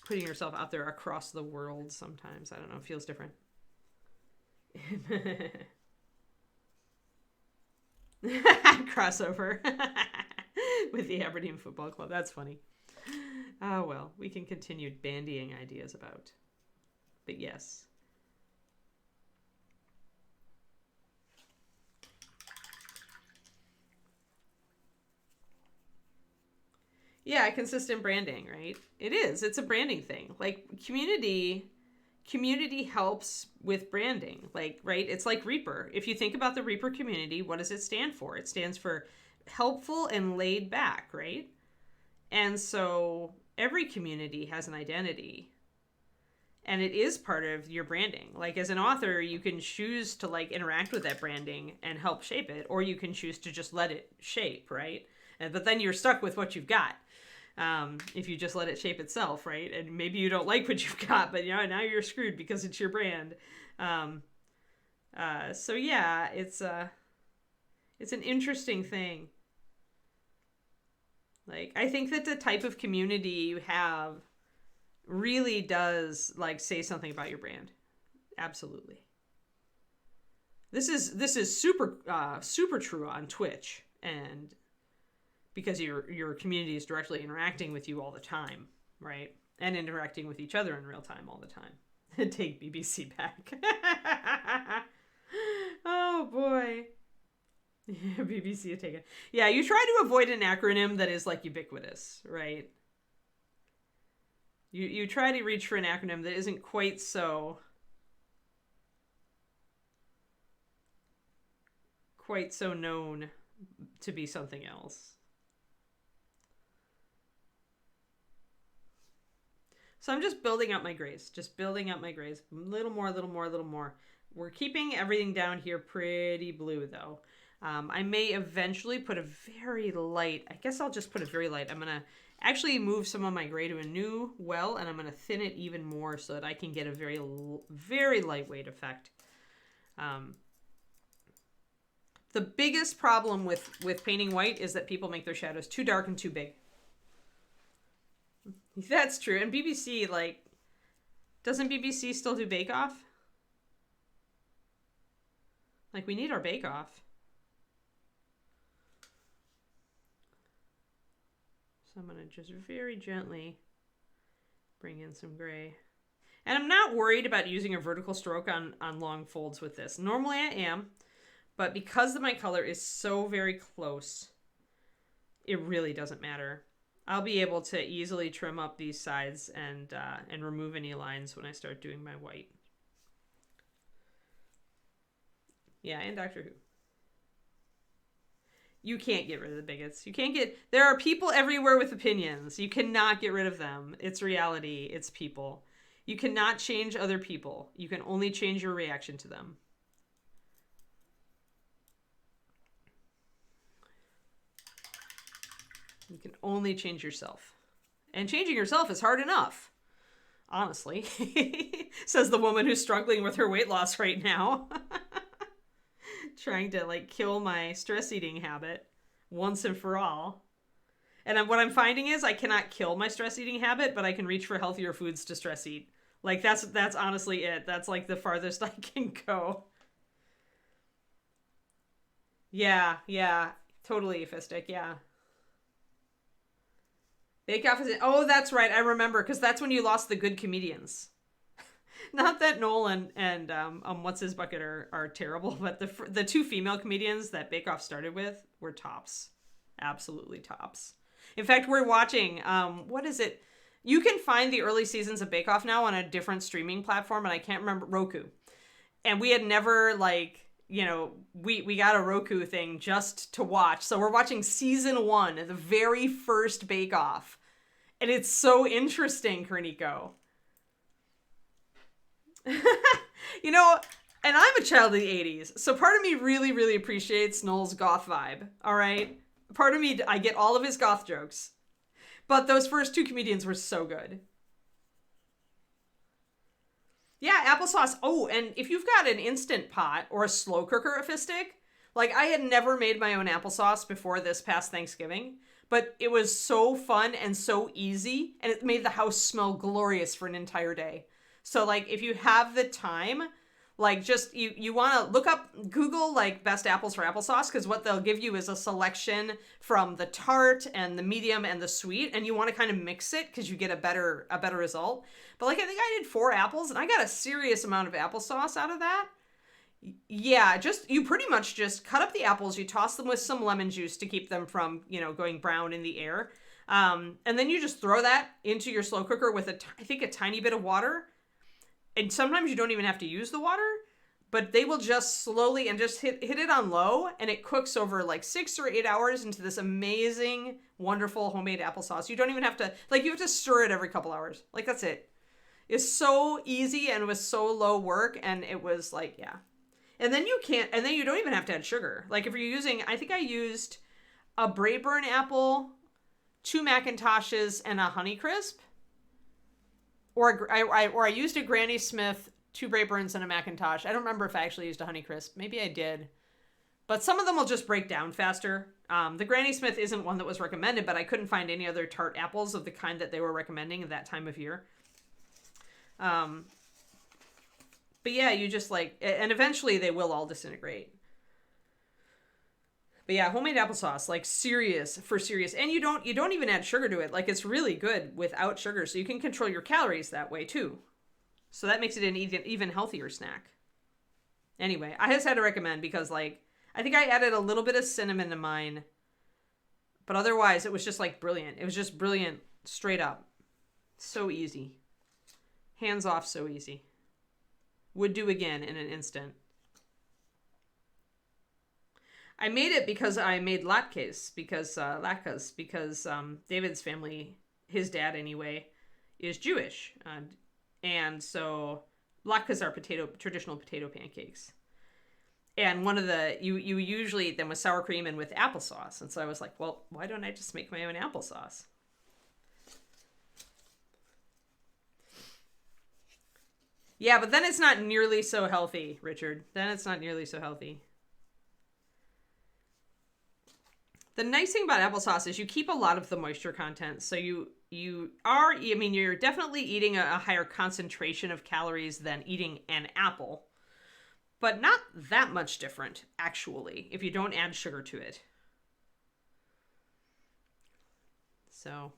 putting yourself out there across the world sometimes. I don't know. It feels different. Crossover with the Aberdeen Football Club. That's funny. Oh, well, we can continue bandying ideas about. But yes. Yeah, consistent branding, right? It is. It's a branding thing. Community helps with branding. Right? It's like Reaper. If you think about the Reaper community, what does it stand for? It stands for helpful and laid back, right? And so every community has an identity. And it is part of your branding. As an author, you can choose to interact with that branding and help shape it, or you can choose to just let it shape, right? But then you're stuck with what you've got. If you just let it shape itself, right? And maybe you don't like what you've got, but now you're screwed because it's your brand. So yeah, it's an interesting thing. I think that the type of community you have really does say something about your brand. Absolutely. This is super true on Twitch, and because your community is directly interacting with you all the time, right? And interacting with each other in real time all the time. Take BBC back. Oh, boy. BBC take it. Yeah, you try to avoid an acronym that is like ubiquitous, right? You try to reach for an acronym that isn't quite so known to be something else. So I'm just building up my grays. Just building up my grays. A little more, a little more, a little more. We're keeping everything down here pretty blue, though. I may eventually put a very light... I guess I'll just put a very light. I'm going to actually move some of my gray to a new well, and I'm going to thin it even more so that I can get a very, very lightweight effect. The biggest problem with painting white is that people make their shadows too dark and too big. That's true. And BBC, like, doesn't BBC still do Bake Off? Like, we need our Bake Off. So I'm going to just very gently bring in some gray. And I'm not worried about using a vertical stroke on long folds with this. Normally I am, but because my color is so very close, it really doesn't matter. I'll be able to easily trim up these sides and remove any lines when I start doing my white. Yeah, and Doctor Who. You can't get rid of the bigots. You can't get... There are people everywhere with opinions. You cannot get rid of them. It's reality. It's people. You cannot change other people. You can only change your reaction to them. You can only change yourself. And changing yourself is hard enough. Honestly. Says the woman who's struggling with her weight loss right now. Trying to, like, kill my stress eating habit once and for all. And what I'm finding is I cannot kill my stress eating habit, but I can reach for healthier foods to stress eat. Like, that's honestly it. That's, like, the farthest I can go. Yeah. Totally, Fistic, yeah. Bake Off is... Oh, that's right. I remember, because that's when you lost the good comedians. Not that Noel and what's his bucket are terrible, but the two female comedians that Bake Off started with were tops. Absolutely tops. In fact, we're watching, what is it? You can find the early seasons of Bake Off now on a different streaming platform, and I can't remember, Roku. And we had never, like, you know, we got a Roku thing just to watch. So we're watching season 1, the very first Bake Off. And it's so interesting, Caerindra. You know, and I'm a child of the 80s, so part of me really, really appreciates Noel's goth vibe, all right? Part of me, I get all of his goth jokes. But those first two comedians were so good. Yeah, applesauce. Oh, and if you've got an Instant Pot or a slow cooker Fistic, like, I had never made my own applesauce before this past Thanksgiving, but it was so fun and so easy, and it made the house smell glorious for an entire day. So, like, if you have the time, like, just, you want to look up, Google, like, best apples for applesauce, because what they'll give you is a selection from the tart and the medium and the sweet, and you want to kind of mix it because you get a better result. But, like, I think I did 4 apples, and I got a serious amount of applesauce out of that. Yeah, you pretty much just cut up the apples, you toss them with some lemon juice to keep them from, you know, going brown in the air. And then you just throw that into your slow cooker with I think a tiny bit of water. And sometimes you don't even have to use the water, but they will just slowly and just hit it on low, and it cooks over like 6 or 8 hours into this amazing, wonderful homemade applesauce. You don't even have to, like, you have to stir it every couple hours. Like, that's it. It's so easy, and it was so low work, and it was like, yeah. And then you don't even have to add sugar. Like, if you're using, I think I used a Brayburn apple, 2 Macintoshes, and a Honeycrisp. Or I used a Granny Smith, 2 Brayburns, and a Macintosh. I don't remember if I actually used a Honeycrisp. Maybe I did. But some of them will just break down faster. The Granny Smith isn't one that was recommended, but I couldn't find any other tart apples of the kind that they were recommending at that time of year. But yeah, you just, like... And eventually they will all disintegrate. But yeah, homemade applesauce, like, serious. And you don't even add sugar to it. Like, it's really good without sugar, so you can control your calories that way too. So that makes it an even healthier snack. Anyway, I just had to recommend because, like, I think I added a little bit of cinnamon to mine, but otherwise it was just like brilliant. It was just brilliant straight up. So easy. Hands off, so easy. Would do again in an instant. I made it because I made latkes, because David's family, his dad anyway, is Jewish. And so latkes are traditional potato pancakes. And one of you usually eat them with sour cream and with applesauce. And so I was like, well, why don't I just make my own applesauce? Yeah, but then it's not nearly so healthy, Richard. Then it's not nearly so healthy. The nice thing about applesauce is you keep a lot of the moisture content. So you're definitely eating a higher concentration of calories than eating an apple. But not that much different, actually, if you don't add sugar to it. So.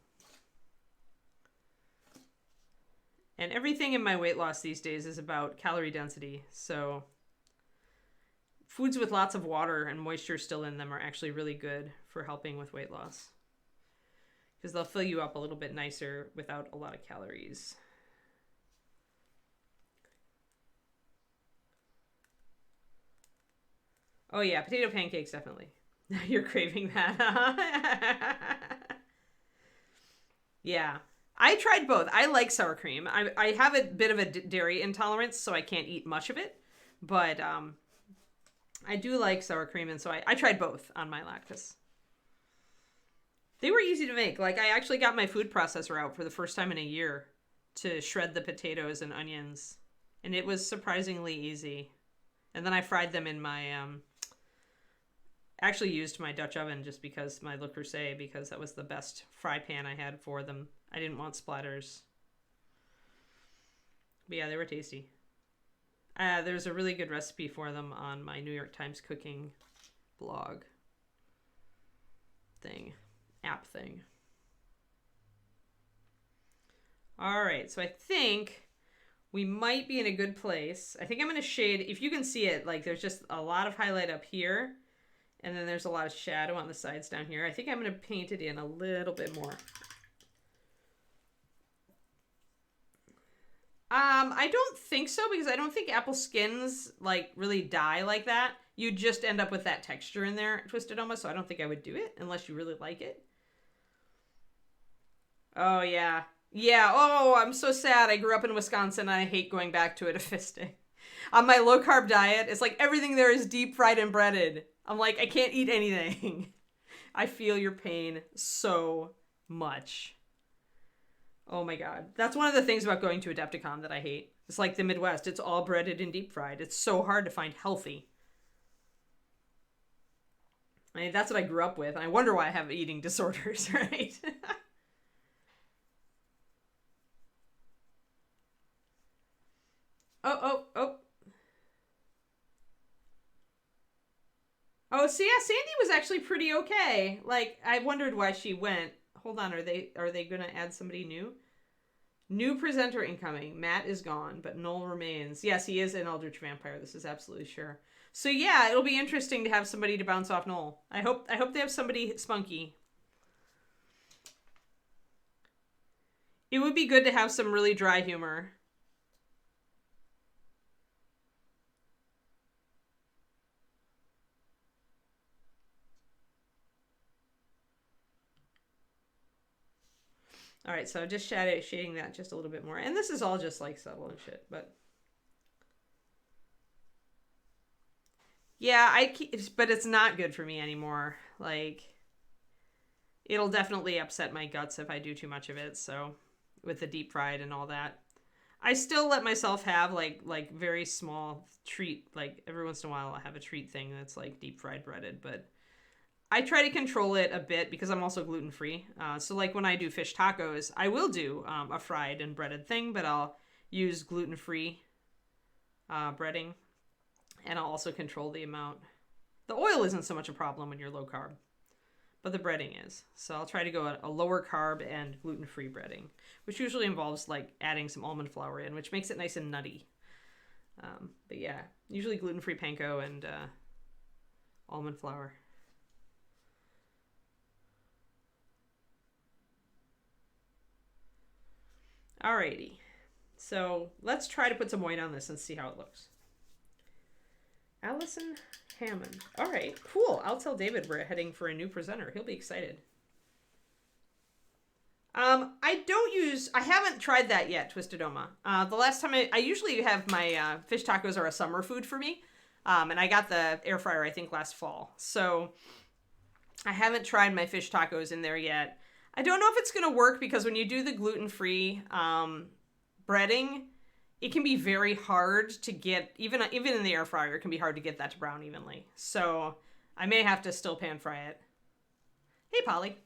And everything in my weight loss these days is about calorie density. So foods with lots of water and moisture still in them are actually really good for helping with weight loss, because they'll fill you up a little bit nicer without a lot of calories. Oh yeah, potato pancakes, definitely. You're craving that. Yeah. I tried both. I like sour cream. I have a bit of a dairy intolerance, so I can't eat much of it. But I do like sour cream, and so I tried both on my latkes. They were easy to make. Like, I actually got my food processor out for the first time in a year to shred the potatoes and onions. And it was surprisingly easy. And then I fried them in my... actually used my Dutch oven just because my Le Creuset, because that was the best fry pan I had for them. I didn't want splatters. But yeah, they were tasty. There's a really good recipe for them on my New York Times cooking blog app thing. All right, so I think we might be in a good place. I think I'm going to shade, if you can see it, like there's just a lot of highlight up here, and then there's a lot of shadow on the sides down here. I think I'm going to paint it in a little bit more. I don't think so, because I don't think apple skins like really die like that. You just end up with that texture in there, Twisted Oma, so I don't think I would do it unless you really like it. Oh, yeah. Yeah, oh, I'm so sad. I grew up in Wisconsin and I hate going back to it a fisting. On my low-carb diet, it's like everything there is deep fried and breaded. I'm like, I can't eat anything. I feel your pain so much. Oh my god. That's one of the things about going to Adepticon that I hate. It's like the Midwest. It's all breaded and deep fried. It's so hard to find healthy. I mean, that's what I grew up with. And I wonder why I have eating disorders, right? Oh. Oh, see, yeah, Sandy was actually pretty okay. Like, I wondered why she went. Hold on, are they going to add somebody new? New presenter incoming. Matt is gone, but Noel remains. Yes, he is an Eldritch Vampire. This is absolutely sure. So yeah, it'll be interesting to have somebody to bounce off Noel. I hope they have somebody spunky. It would be good to have some really dry humor. All right, so just shading that just a little bit more. And this is all just like subtle and shit, but yeah, but it's not good for me anymore. Like, it'll definitely upset my guts if I do too much of it. So with the deep fried and all that, I still let myself have like very small treat. Like every once in a while I'll have a treat thing that's like deep fried breaded, but I try to control it a bit because I'm also gluten-free. So like when I do fish tacos, I will do a fried and breaded thing, but I'll use gluten-free breading. And I'll also control the amount. The oil isn't so much a problem when you're low carb, but the breading is. So I'll try to go a lower carb and gluten-free breading, which usually involves like adding some almond flour in, which makes it nice and nutty. But yeah, usually gluten-free panko and almond flour. Alrighty. So let's try to put some white on this and see how it looks. Allison Hammond. All right, cool. I'll tell David we're heading for a new presenter. He'll be excited. I haven't tried that yet, Twisted Oma. The last time I usually have my fish tacos are a summer food for me. And I got the air fryer, I think, last fall. So I haven't tried my fish tacos in there yet. I don't know if it's going to work because when you do the gluten-free breading, it can be very hard to get, even in the air fryer, it can be hard to get that to brown evenly. So I may have to still pan fry it. Hey, Polly.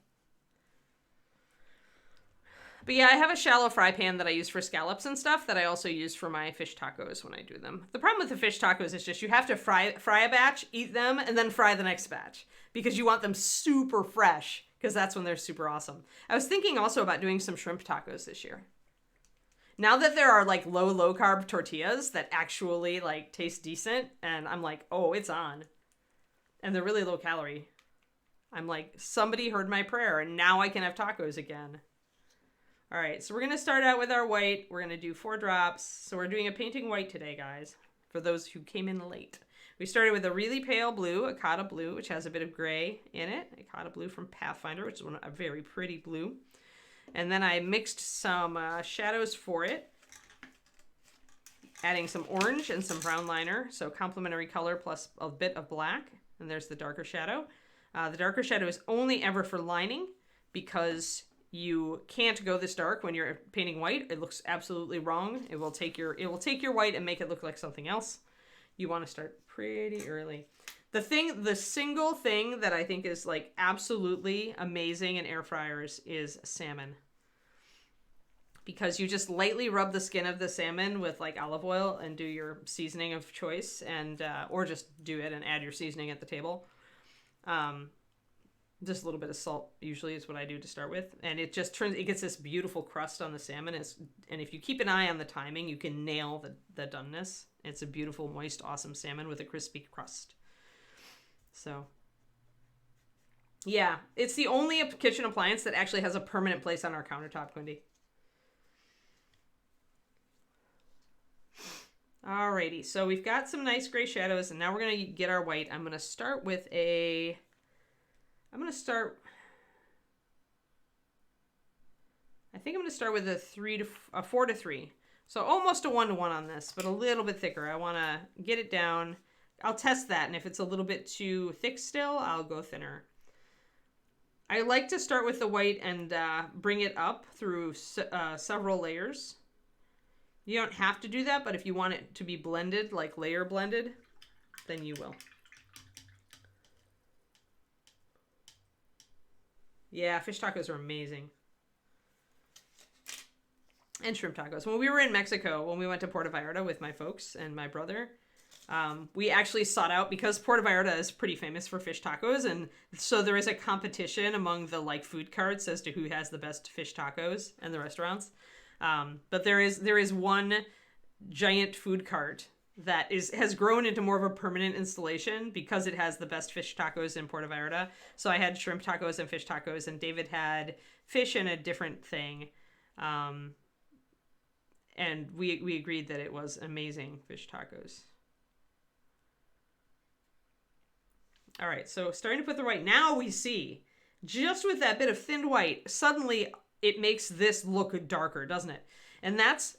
But yeah, I have a shallow fry pan that I use for scallops and stuff that I also use for my fish tacos when I do them. The problem with the fish tacos is just you have to fry a batch, eat them, and then fry the next batch because you want them super fresh because that's when they're super awesome. I was thinking also about doing some shrimp tacos this year. Now that there are like low carb tortillas that actually like taste decent, and I'm like, oh, it's on. And they're really low calorie. I'm like, somebody heard my prayer and now I can have tacos again. All right, so we're going to start out with our white. We're going to do 4 drops. So we're doing a painting white today, guys, for those who came in late. We started with a really pale blue, Akata blue, which has a bit of gray in it. Akata blue from Pathfinder, which is a very pretty blue. And then I mixed some shadows for it, adding some orange and some brown liner. So complementary color plus a bit of black. And there's the darker shadow. The darker shadow is only ever for lining because you can't go this dark when you're painting white. It looks absolutely wrong. It will take your white and make it look like something else. You want to start pretty early. The single thing that I think is like absolutely amazing in air fryers is salmon. Because you just lightly rub the skin of the salmon with like olive oil and do your seasoning of choice, and or just do it and add your seasoning at the table. Just a little bit of salt usually is what I do to start with. And it just it gets this beautiful crust on the salmon. And if you keep an eye on the timing, you can nail the doneness. It's a beautiful, moist, awesome salmon with a crispy crust. So, yeah, it's the only kitchen appliance that actually has a permanent place on our countertop, Quindy. Alrighty, so we've got some nice gray shadows, and now we're going to get our white. I'm going to start with a... I think I'm going to start with a 4 to 3. So almost a 1 to 1 on this, but a little bit thicker. I want to get it down. I'll test that, and if it's a little bit too thick still, I'll go thinner. I like to start with the white and bring it up through several layers. You don't have to do that, but if you want it to be blended, like layer blended, then you will. Yeah, fish tacos are amazing. And shrimp tacos. When we were in Mexico, when we went to Puerto Vallarta with my folks and my brother, we actually sought out, because Puerto Vallarta is pretty famous for fish tacos, and so there is a competition among the like food carts as to who has the best fish tacos and the restaurants. But there is one giant food cart that has grown into more of a permanent installation because it has the best fish tacos in Puerto Vallarta. So I had shrimp tacos and fish tacos, and David had fish and a different thing. And we agreed that it was amazing fish tacos. All right, so starting to put the white. Now we see, just with that bit of thinned white, suddenly it makes this look darker, doesn't it? And that's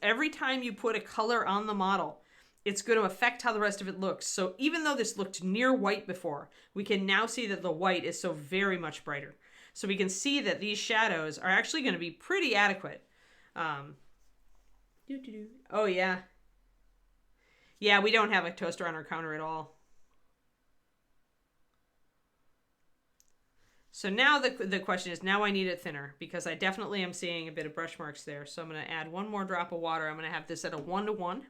every time you put a color on the model, it's going to affect how the rest of it looks. So even though this looked near white before, we can now see that the white is so very much brighter. So we can see that these shadows are actually going to be pretty adequate. Oh, yeah. Yeah, we don't have a toaster on our counter at all. So now the question is, now I need it thinner, because I definitely am seeing a bit of brush marks there. So I'm going to add one more drop of water. I'm going to have this at a 1 to 1,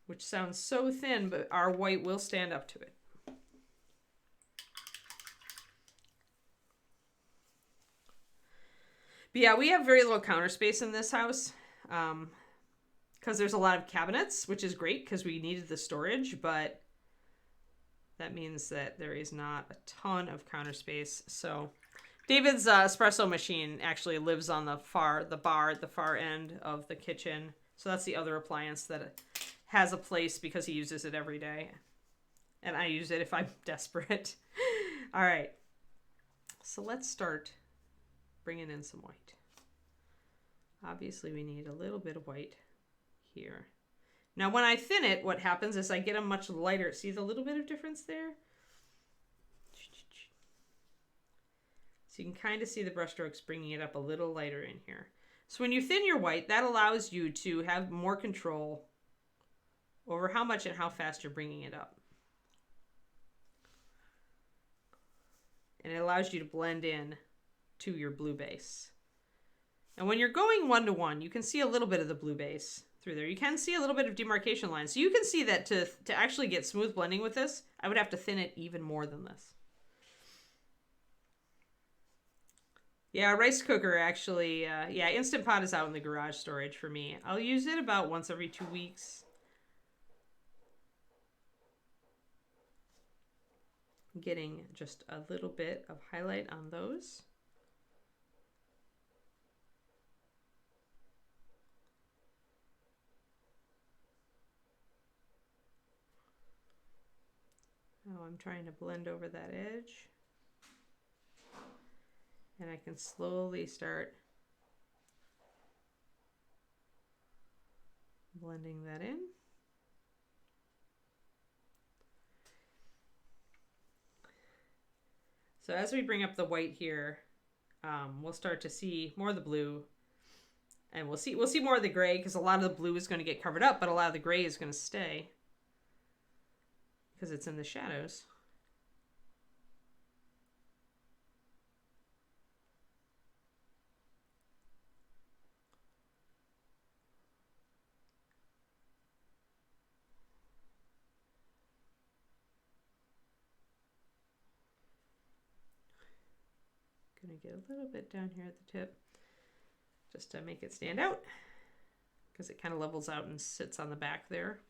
which sounds so thin, but our white will stand up to it. But yeah, we have very little counter space in this house, because there's a lot of cabinets, which is great because we needed the storage, but that means that there is not a ton of counter space. So David's espresso machine actually lives on the bar at the far end of the kitchen. So that's the other appliance that has a place because he uses it every day. And I use it if I'm desperate. All right. So let's start bringing in some white. Obviously, we need a little bit of white here. Now, when I thin it, what happens is I get a much lighter. See the little bit of difference there? So you can kind of see the brushstrokes bringing it up a little lighter in here. So when you thin your white, that allows you to have more control over how much and how fast you're bringing it up. And it allows you to blend in to your blue base. And when you're going 1-to-1, you can see a little bit of the blue base through there. You can see a little bit of demarcation lines. So you can see that to actually get smooth blending with this, I would have to thin it even more than this. Yeah, rice cooker actually, yeah, Instant Pot is out in the garage storage for me. I'll use it about once every 2 weeks. Getting just a little bit of highlight on those. Oh, I'm trying to blend over that edge. And I can slowly start blending that in. So as we bring up the white here, we'll start to see more of the blue, and we'll see more of the gray because a lot of the blue is going to get covered up, but a lot of the gray is going to stay because it's in the shadows. Gonna get a little bit down here at the tip just to make it stand out because it kind of levels out and sits on the back there.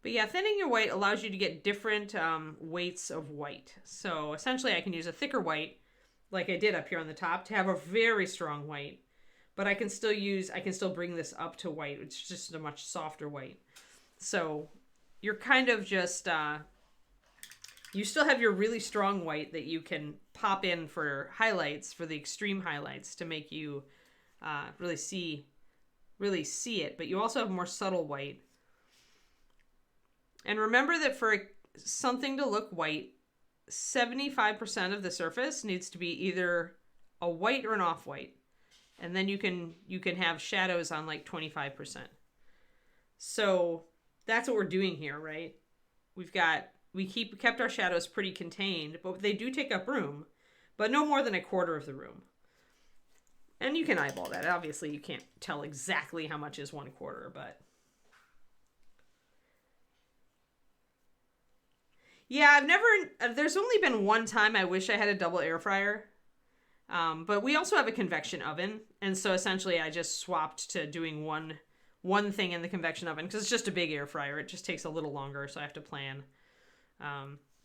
But yeah, thinning your white allows you to get different weights of white. So essentially I can use a thicker white like I did up here on the top to have a very strong white. But I can still bring this up to white. It's just a much softer white. So you're kind of just, you still have your really strong white that you can pop in for highlights, for the extreme highlights to make you really see it. But you also have more subtle white. And remember that for something to look white, 75% of the surface needs to be either a white or an off-white. And then you can have shadows on like 25%. So that's what we're doing here, right? We kept our shadows pretty contained, but they do take up room, but no more than a quarter of the room. And you can eyeball that. Obviously, you can't tell exactly how much is 1/4, but yeah, there's only been one time I wish I had a double air fryer. But we also have a convection oven, and so essentially I just swapped to doing one thing in the convection oven because it's just a big air fryer. It just takes a little longer, so I have to plan.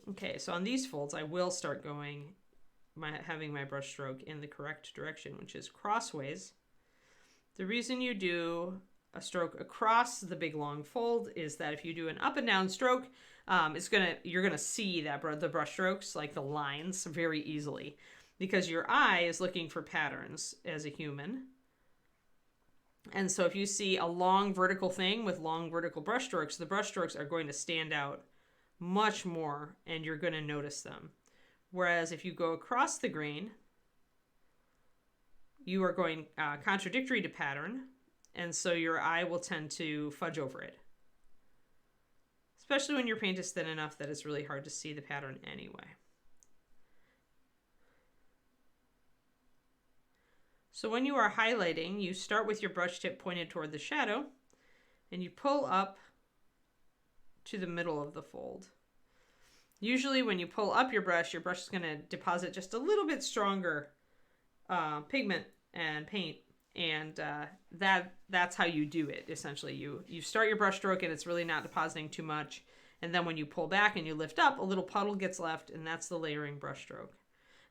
Okay, so on these folds, I will start having my brush stroke in the correct direction, which is crossways. The reason you do a stroke across the big long fold is that if you do an up and down stroke, you're gonna see that the brush strokes, like the lines, very easily. Because your eye is looking for patterns as a human. And so if you see a long vertical thing with long vertical brush strokes, the brush strokes are going to stand out much more and you're going to notice them. Whereas if you go across the grain, you are going contradictory to pattern. And so your eye will tend to fudge over it. Especially when your paint is thin enough that it's really hard to see the pattern anyway. So when you are highlighting, you start with your brush tip pointed toward the shadow, and you pull up to the middle of the fold. Usually when you pull up your brush is going to deposit just a little bit stronger pigment and paint, And that's how you do it, essentially. You start your brush stroke and it's really not depositing too much. And then when you pull back and you lift up, a little puddle gets left, and that's the layering brush stroke.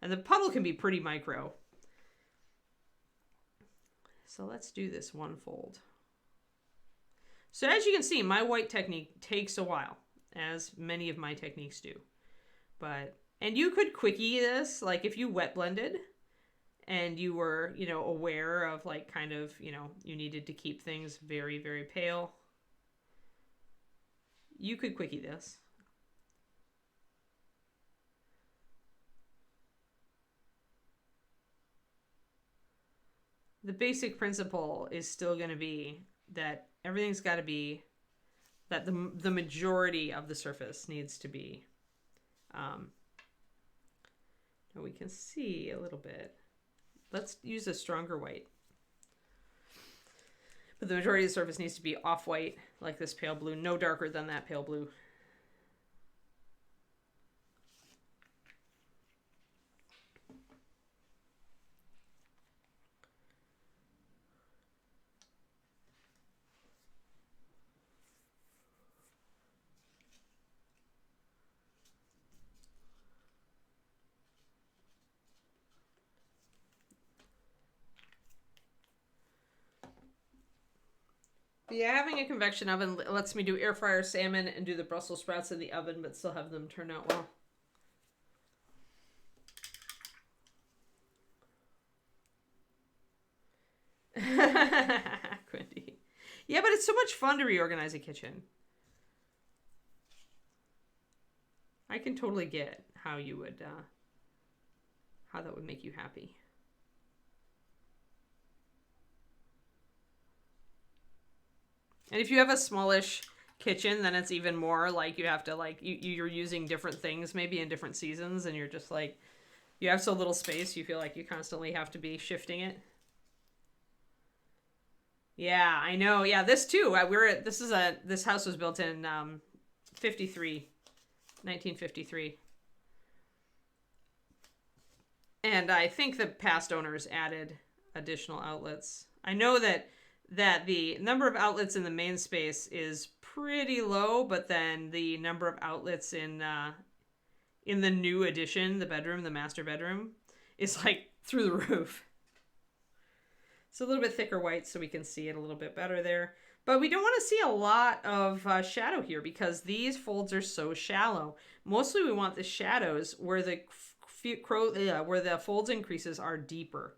And the puddle can be pretty micro. So let's do this one fold. So as you can see, my white technique takes a while, as many of my techniques do. And you could quickie this, like if you wet blended and you were, aware of like kind of, you needed to keep things very, very pale. You could quickie this. The basic principle is still going to be that everything's got to be, that the majority of the surface needs to be, we can see a little bit. Let's use a stronger white. But the majority of the surface needs to be off-white, like this pale blue, no darker than that pale blue. Yeah, having a convection oven lets me do air fryer salmon and do the Brussels sprouts in the oven, but still have them turn out well. Quindy. Yeah, but it's so much fun to reorganize a kitchen. I can totally get how you would, how that would make you happy. And if you have a smallish kitchen, then it's even more like you have to like, you're using different things maybe in different seasons, and you're just like, you have so little space, you feel like you constantly have to be shifting it. Yeah, I know. Yeah, this too. This house was built in 1953. And I think the past owners added additional outlets. I know that the number of outlets in the main space is pretty low, but then the number of outlets in the new addition, the master bedroom, is like through the roof. It's a little bit thicker white so we can see it a little bit better there. But we don't want to see a lot of shadow here because these folds are so shallow. Mostly we want the shadows where the folds increases are deeper.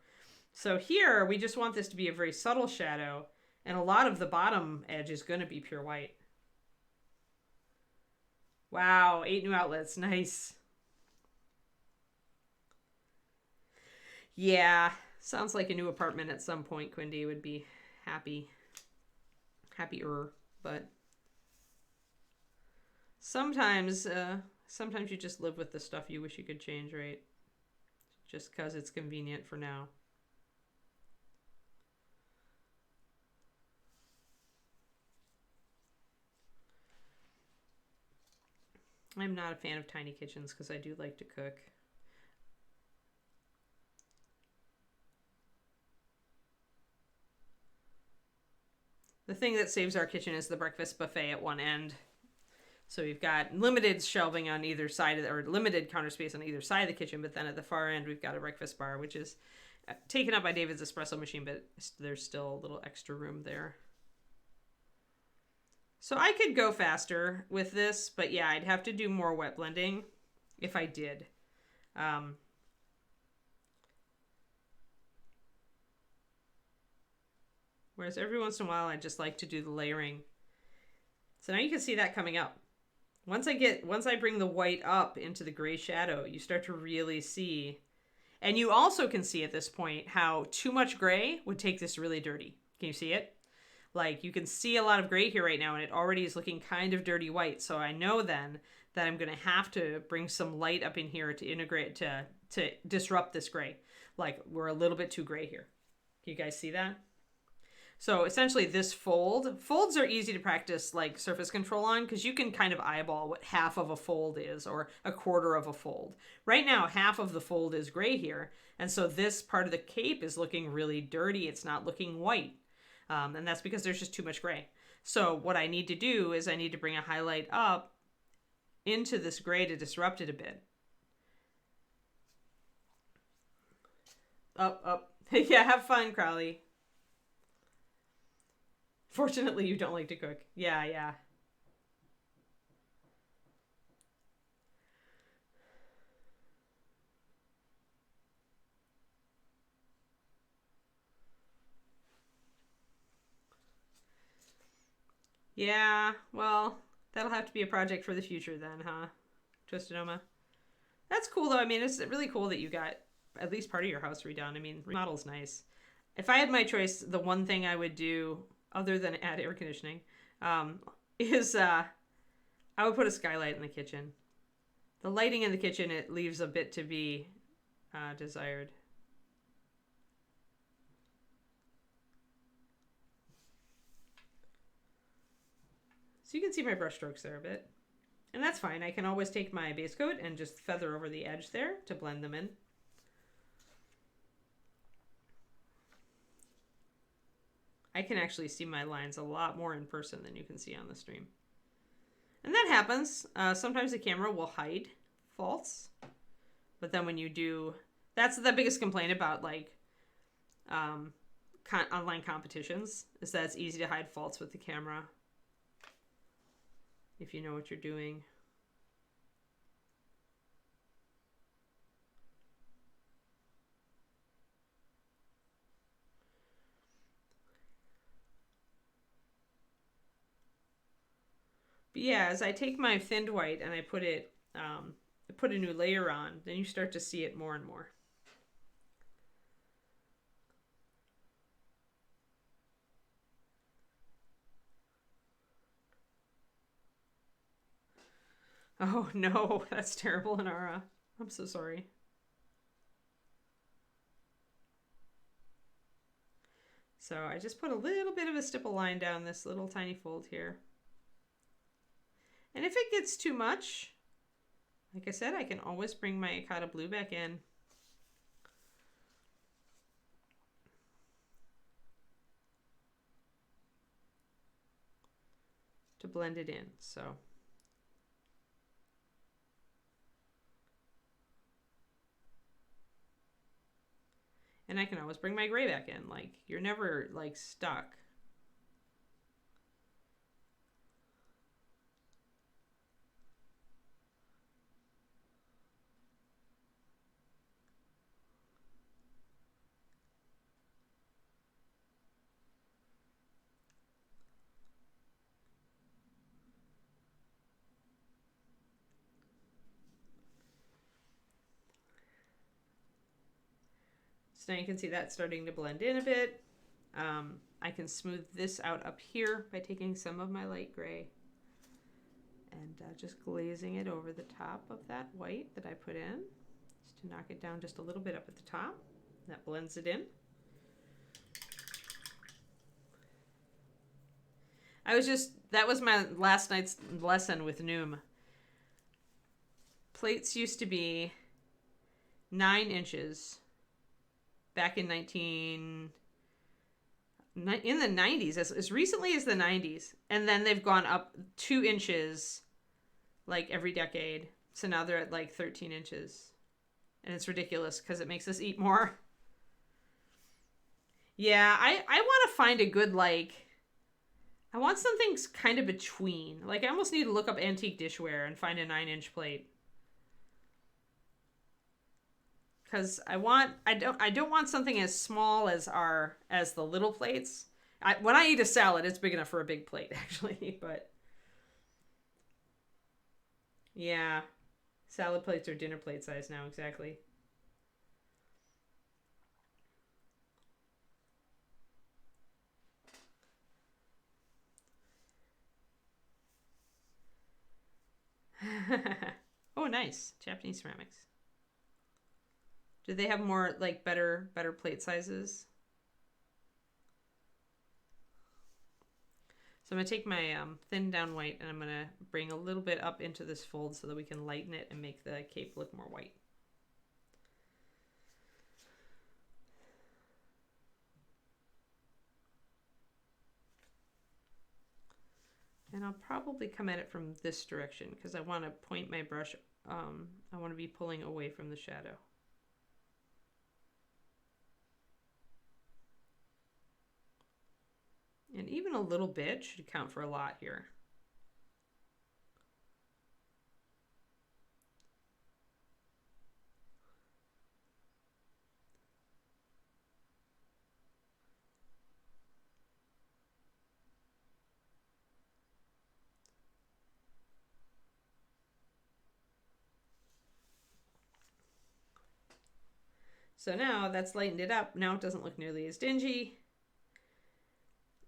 So here we just want this to be a very subtle shadow, and a lot of the bottom edge is going to be pure white. Wow, 8 new outlets. Nice. Yeah. Sounds like a new apartment at some point. Quindy would be happier, but sometimes you just live with the stuff you wish you could change, right? Just because it's convenient for now. I'm not a fan of tiny kitchens because I do like to cook. The thing that saves our kitchen is the breakfast buffet at one end. So we've got limited shelving on either side of or limited counter space on either side of the kitchen, but then at the far end we've got a breakfast bar, which is taken up by David's espresso machine, but there's still a little extra room there. So I could go faster with this, but yeah, I'd have to do more wet blending if I did. Whereas every once in a while, I just like to do the layering. So now you can see that coming up. Once I bring the white up into the gray shadow, you start to really see. And you also can see at this point how too much gray would take this really dirty. Can you see it? Like you can see a lot of gray here right now, and it already is looking kind of dirty white. So I know then that I'm going to have to bring some light up in here to integrate, to disrupt this gray. Like we're a little bit too gray here. Can you guys see that? So essentially this folds are easy to practice like surface control on because you can kind of eyeball what half of a fold is or a quarter of a fold. Right now, half of the fold is gray here. And so this part of the cape is looking really dirty. It's not looking white. And that's because there's just too much gray. So what I need to do is I need to bring a highlight up into this gray to disrupt it a bit. Up. Yeah, have fun, Crowley. Fortunately, you don't like to cook. Yeah. Yeah, well, that'll have to be a project for the future then, huh? Twisted Oma. That's cool though. I mean, it's really cool that you got at least part of your house redone. I mean, remodel's nice. If I had my choice, the one thing I would do, other than add air conditioning, is I would put a skylight in the kitchen. The lighting in the kitchen, it leaves a bit to be desired. So you can see my brush strokes there a bit. And that's fine. I can always take my base coat and just feather over the edge there to blend them in. I can actually see my lines a lot more in person than you can see on the stream. And that happens. Sometimes the camera will hide faults. But then when you do... That's the biggest complaint about like online competitions, is that it's easy to hide faults with the camera if you know what you're doing. But yeah, as I take my thinned white and I put a new layer on, then you start to see it more and more. Oh no, that's terrible, Inara. I'm so sorry. So I just put a little bit of a stipple line down this little tiny fold here. And if it gets too much, like I said, I can always bring my Akata blue back in. To blend it in, so. And I can always bring my gray back in. Like, you're never, like, stuck. So now you can see that starting to blend in a bit. I can smooth this out up here by taking some of my light gray and just glazing it over the top of that white that I put in, just to knock it down just a little bit up at the top. That blends it in. That was my last night's lesson with Noom. Plates used to be 9 inches back in the 90s, as recently as the 90s. And then they've gone up 2 inches like every decade. So now they're at like 13 inches. And it's ridiculous because it makes us eat more. Yeah, I want to find a good, like, I want something kind of between. Like, I almost need to look up antique dishware and find a 9-inch plate. Because I don't want something as small as the little plates. When I eat a salad, it's big enough for a big plate, actually. But yeah, salad plates are dinner plate size now, exactly. Oh, nice. Japanese ceramics. Do they have more, like, better plate sizes? So I'm going to take my thin down white and I'm going to bring a little bit up into this fold so that we can lighten it and make the cape look more white. And I'll probably come at it from this direction because I want to point my brush. I want to be pulling away from the shadow. And even a little bit should count for a lot here. So now that's lightened it up. Now it doesn't look nearly as dingy.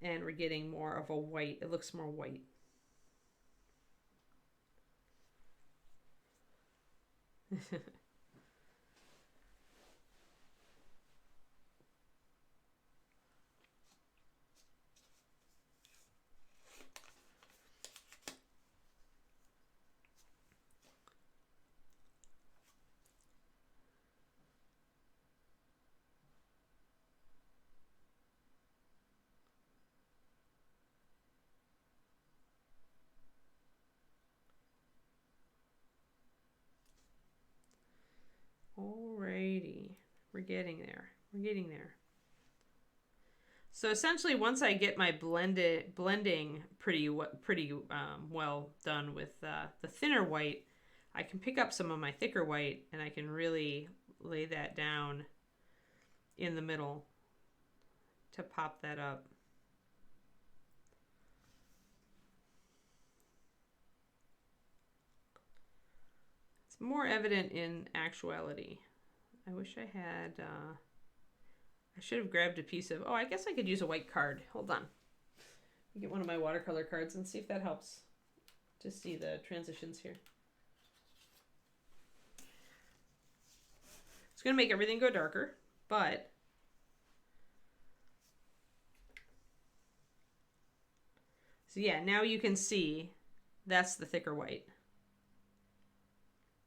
And we're getting more of a white. It looks more white. Alrighty, we're getting there. We're getting there. So essentially, once I get my blending pretty well done with the thinner white, I can pick up some of my thicker white and I can really lay that down in the middle to pop that up. It's more evident in actuality. I wish I had, I should have grabbed a piece of, oh, I guess I could use a white card. Hold on. Let me get one of my watercolor cards and see if that helps to see the transitions here. It's going to make everything go darker, but so yeah, now you can see that's the thicker white.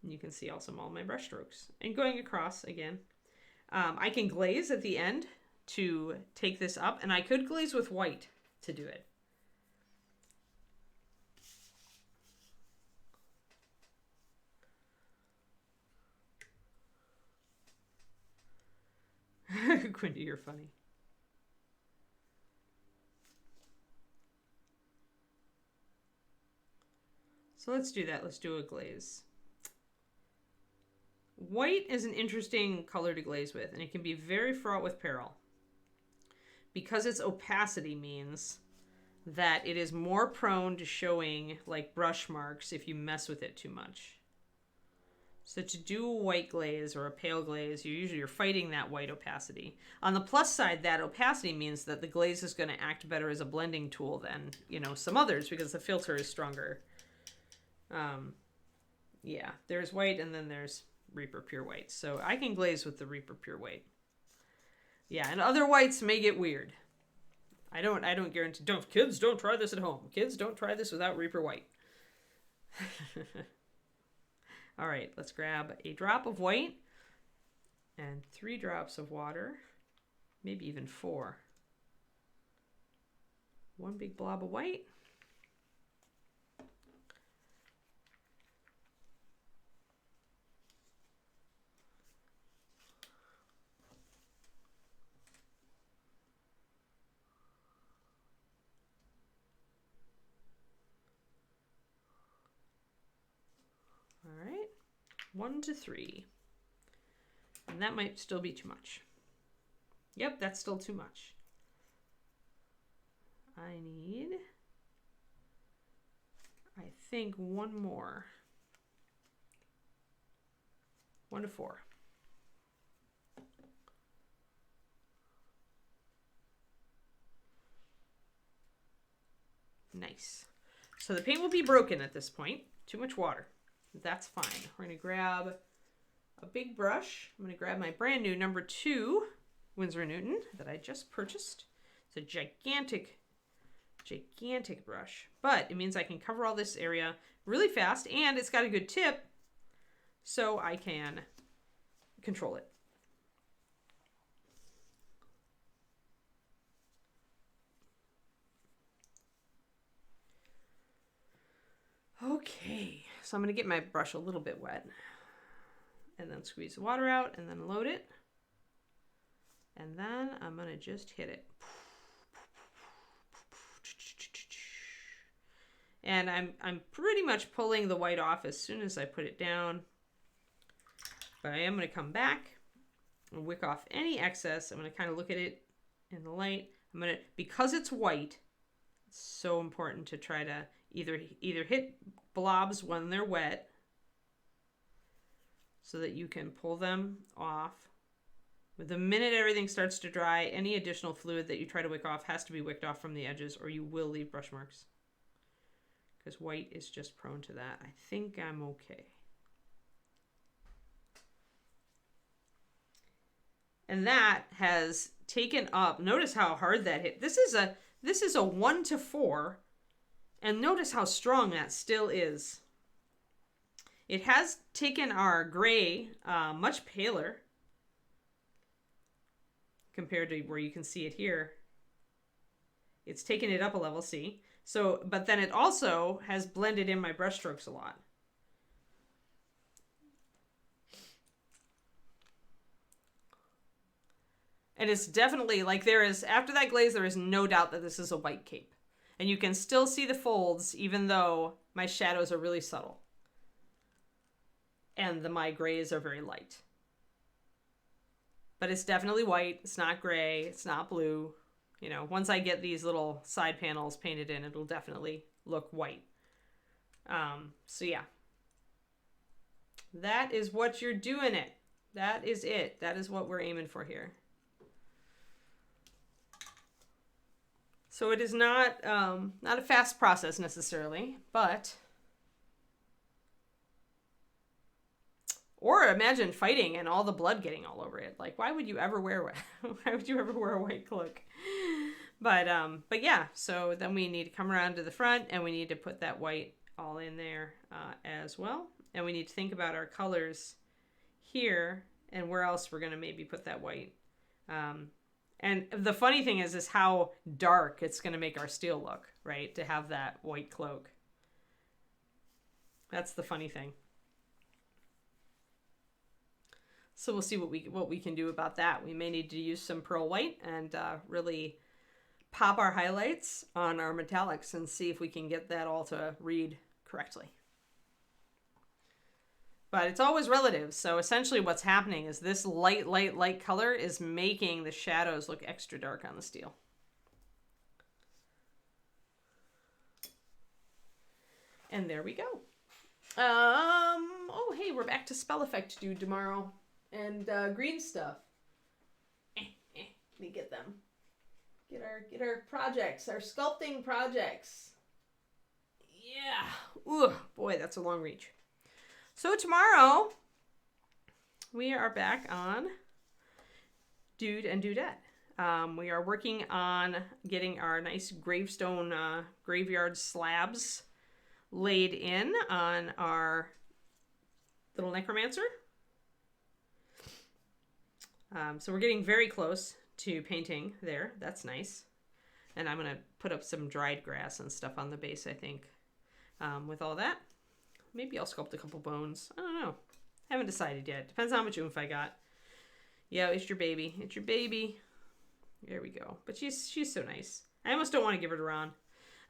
And you can see also all my brush strokes. And going across again, I can glaze at the end to take this up, and I could glaze with white to do it. Quindy, you're funny. So let's do that. Let's do a glaze. White is an interesting color to glaze with, and it can be very fraught with peril. Because its opacity means that it is more prone to showing like brush marks if you mess with it too much. So to do a white glaze or a pale glaze, you're fighting that white opacity. On the plus side, that opacity means that the glaze is going to act better as a blending tool than, you know, some others because the filter is stronger. Yeah, there's white and then there's Reaper Pure White. So I can glaze with the Reaper Pure White. Yeah, and other whites may get weird. I don't guarantee. Kids, don't try this at home. Kids, don't try this without Reaper White. All right, let's grab a drop of white and 3 drops of water, maybe even 4. 1 big blob of white. All right, 1 to 3. And that might still be too much. Yep, that's still too much. I need, I think, 1 more. 1 to 4. Nice. So the paint will be broken at this point. Too much water. That's fine. We're going to grab a big brush. I'm going to grab my brand new number 2 Winsor & Newton that I just purchased. It's a gigantic gigantic brush. But it means I can cover all this area really fast, and it's got a good tip, so I can control it. Okay, so I'm going to get my brush a little bit wet, and then squeeze the water out, and then load it. And then I'm going to just hit it. And I'm pretty much pulling the white off as soon as I put it down. But I am going to come back and wick off any excess. I'm going to kind of look at it in the light. I'm going to, because it's white, it's so important to try to either hit blobs when they're wet so that you can pull them off. The minute everything starts to dry, any additional fluid that you try to wick off has to be wicked off from the edges, or you will leave brush marks. Because white is just prone to that. I think I'm okay. And that has taken up, notice how hard that hit. This is a 1 to 4, and notice how strong that still is. It has taken our gray much paler compared to where you can see it here. It's taken it up a level, see? So, but then it also has blended in my brush strokes a lot. And it's definitely, like, there is, after that glaze, there is no doubt that this is a white cape. And you can still see the folds, even though my shadows are really subtle. And my grays are very light. But it's definitely white. It's not gray. It's not blue. You know, once I get these little side panels painted in, it'll definitely look white. So yeah. That is what you're doing it. That is it. That is what we're aiming for here. So it is not a fast process necessarily, but... Or imagine fighting and all the blood getting all over it. Like, why would you ever wear a white cloak? But yeah, so then we need to come around to the front, and we need to put that white all in there as well. And we need to think about our colors here and where else we're going to maybe put that white. And the funny thing is how dark it's going to make our steel look, right? To have that white cloak. That's the funny thing. So we'll see what we can do about that. We may need to use some pearl white and really pop our highlights on our metallics and see if we can get that all to read correctly. But it's always relative. So essentially what's happening is this light color is making the shadows look extra dark on the steel. And there we go. Oh, hey, we're back to spell effect due tomorrow. And green stuff. Let me get them. Get our projects, our sculpting projects. Yeah. Ooh, boy, that's a long reach. So tomorrow we are back on Dude and Dudette. We are working on getting our nice gravestone graveyard slabs laid in on our little necromancer. So we're getting very close to painting there. That's nice. And I'm going to put up some dried grass and stuff on the base, I think, with all that. Maybe I'll sculpt a couple bones. I don't know. Haven't decided yet. Depends how much oomph I got. Yeah, it's your baby. It's your baby. There we go. But she's so nice. I almost don't want to give her to Ron.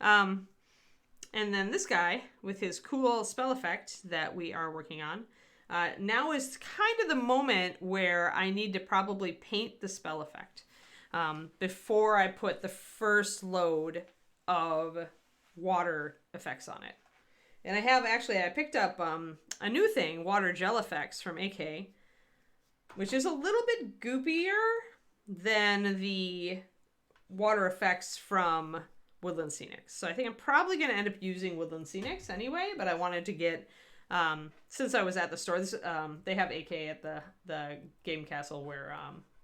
And then this guy with his cool spell effect that we are working on. Now is kind of the moment where I need to probably paint the spell effect before I put the first load of water effects on it. And I picked up a new thing, water gel effects from AK, which is a little bit goopier than the water effects from Woodland Scenics. So I think I'm probably going to end up using Woodland Scenics anyway, but I wanted to get... since I was at the store, they have AK at the game castle where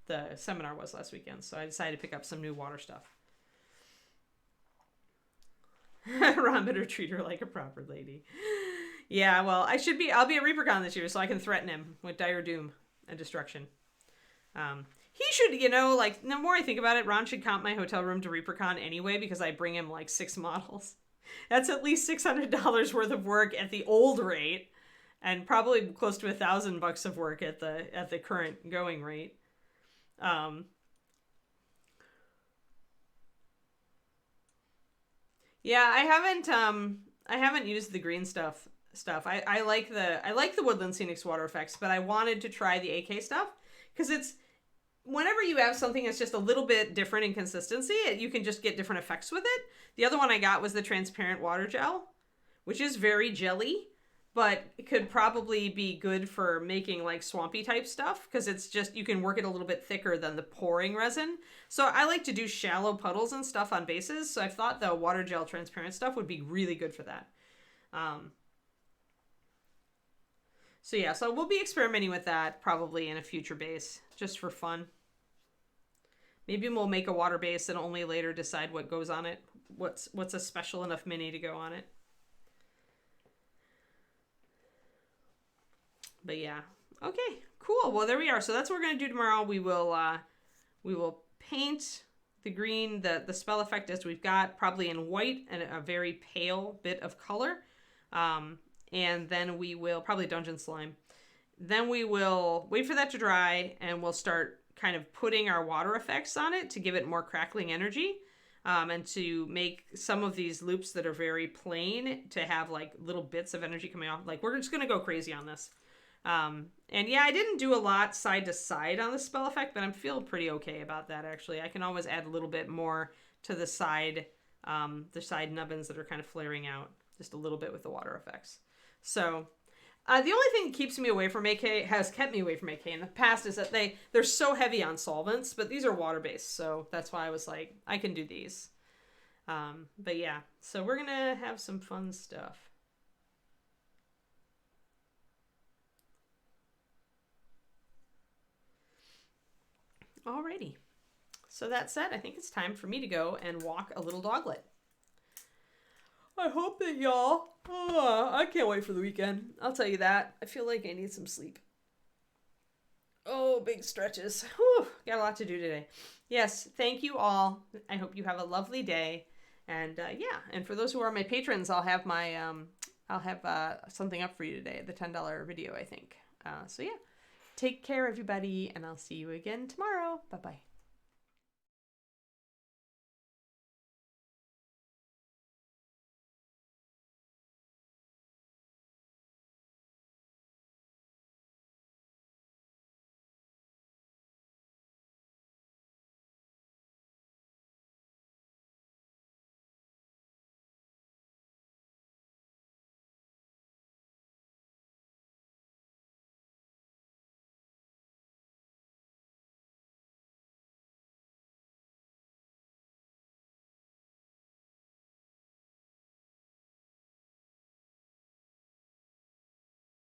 the seminar was last weekend. So I decided to pick up some new water stuff. Ron better treat her like a proper lady. Yeah, well, I'll be a ReaperCon this year, so I can threaten him with dire doom and destruction. He should, like, the more I think about it, Ron should comp my hotel room to ReaperCon anyway, because I bring him, like, 6 models. That's at least $600 worth of work at the old rate, and probably close to $1,000 of work at the current going rate. Yeah, I haven't used the green stuff. I like the Woodland Scenics water effects, but I wanted to try the AK stuff because it's whenever you have something that's just a little bit different in consistency, you can just get different effects with it. The other one I got was the transparent water gel, which is very jelly, but it could probably be good for making like swampy type stuff because it's just, you can work it a little bit thicker than the pouring resin. So I like to do shallow puddles and stuff on bases. So I thought the water gel transparent stuff would be really good for that. So yeah, so we'll be experimenting with that probably in a future base just for fun. Maybe we'll make a water base and only later decide what goes on it. What's a special enough mini to go on it. But yeah, okay, cool. Well, there we are. So that's what we're gonna do tomorrow. We will paint the green, the spell effect as we've got, probably in white and a very pale bit of color. And then we will probably dungeon slime. Then we will wait for that to dry, and we'll start kind of putting our water effects on it to give it more crackling energy. And to make some of these loops that are very plain to have like little bits of energy coming off. Like, we're just gonna go crazy on this. And yeah, I didn't do a lot side to side on the spell effect, but I'm feeling pretty okay about that, actually. I can always add a little bit more to the side nubbins that are kind of flaring out just a little bit with the water effects. So the only thing that keeps me away from AK, has kept me away from AK in the past, is that they're so heavy on solvents, but these are water-based, so that's why I was like, I can do these. But yeah, so we're gonna have some fun stuff. Alrighty. So that said, I think it's time for me to go and walk a little doglet. I hope that y'all... I can't wait for the weekend. I'll tell you that. I feel like I need some sleep. Oh, big stretches. Whew, got a lot to do today. Yes, thank you all. I hope you have a lovely day. And yeah, and for those who are my patrons, I'll have my something up for you today, the $10 video, I think. So yeah, take care, everybody, and I'll see you again tomorrow. Bye-bye.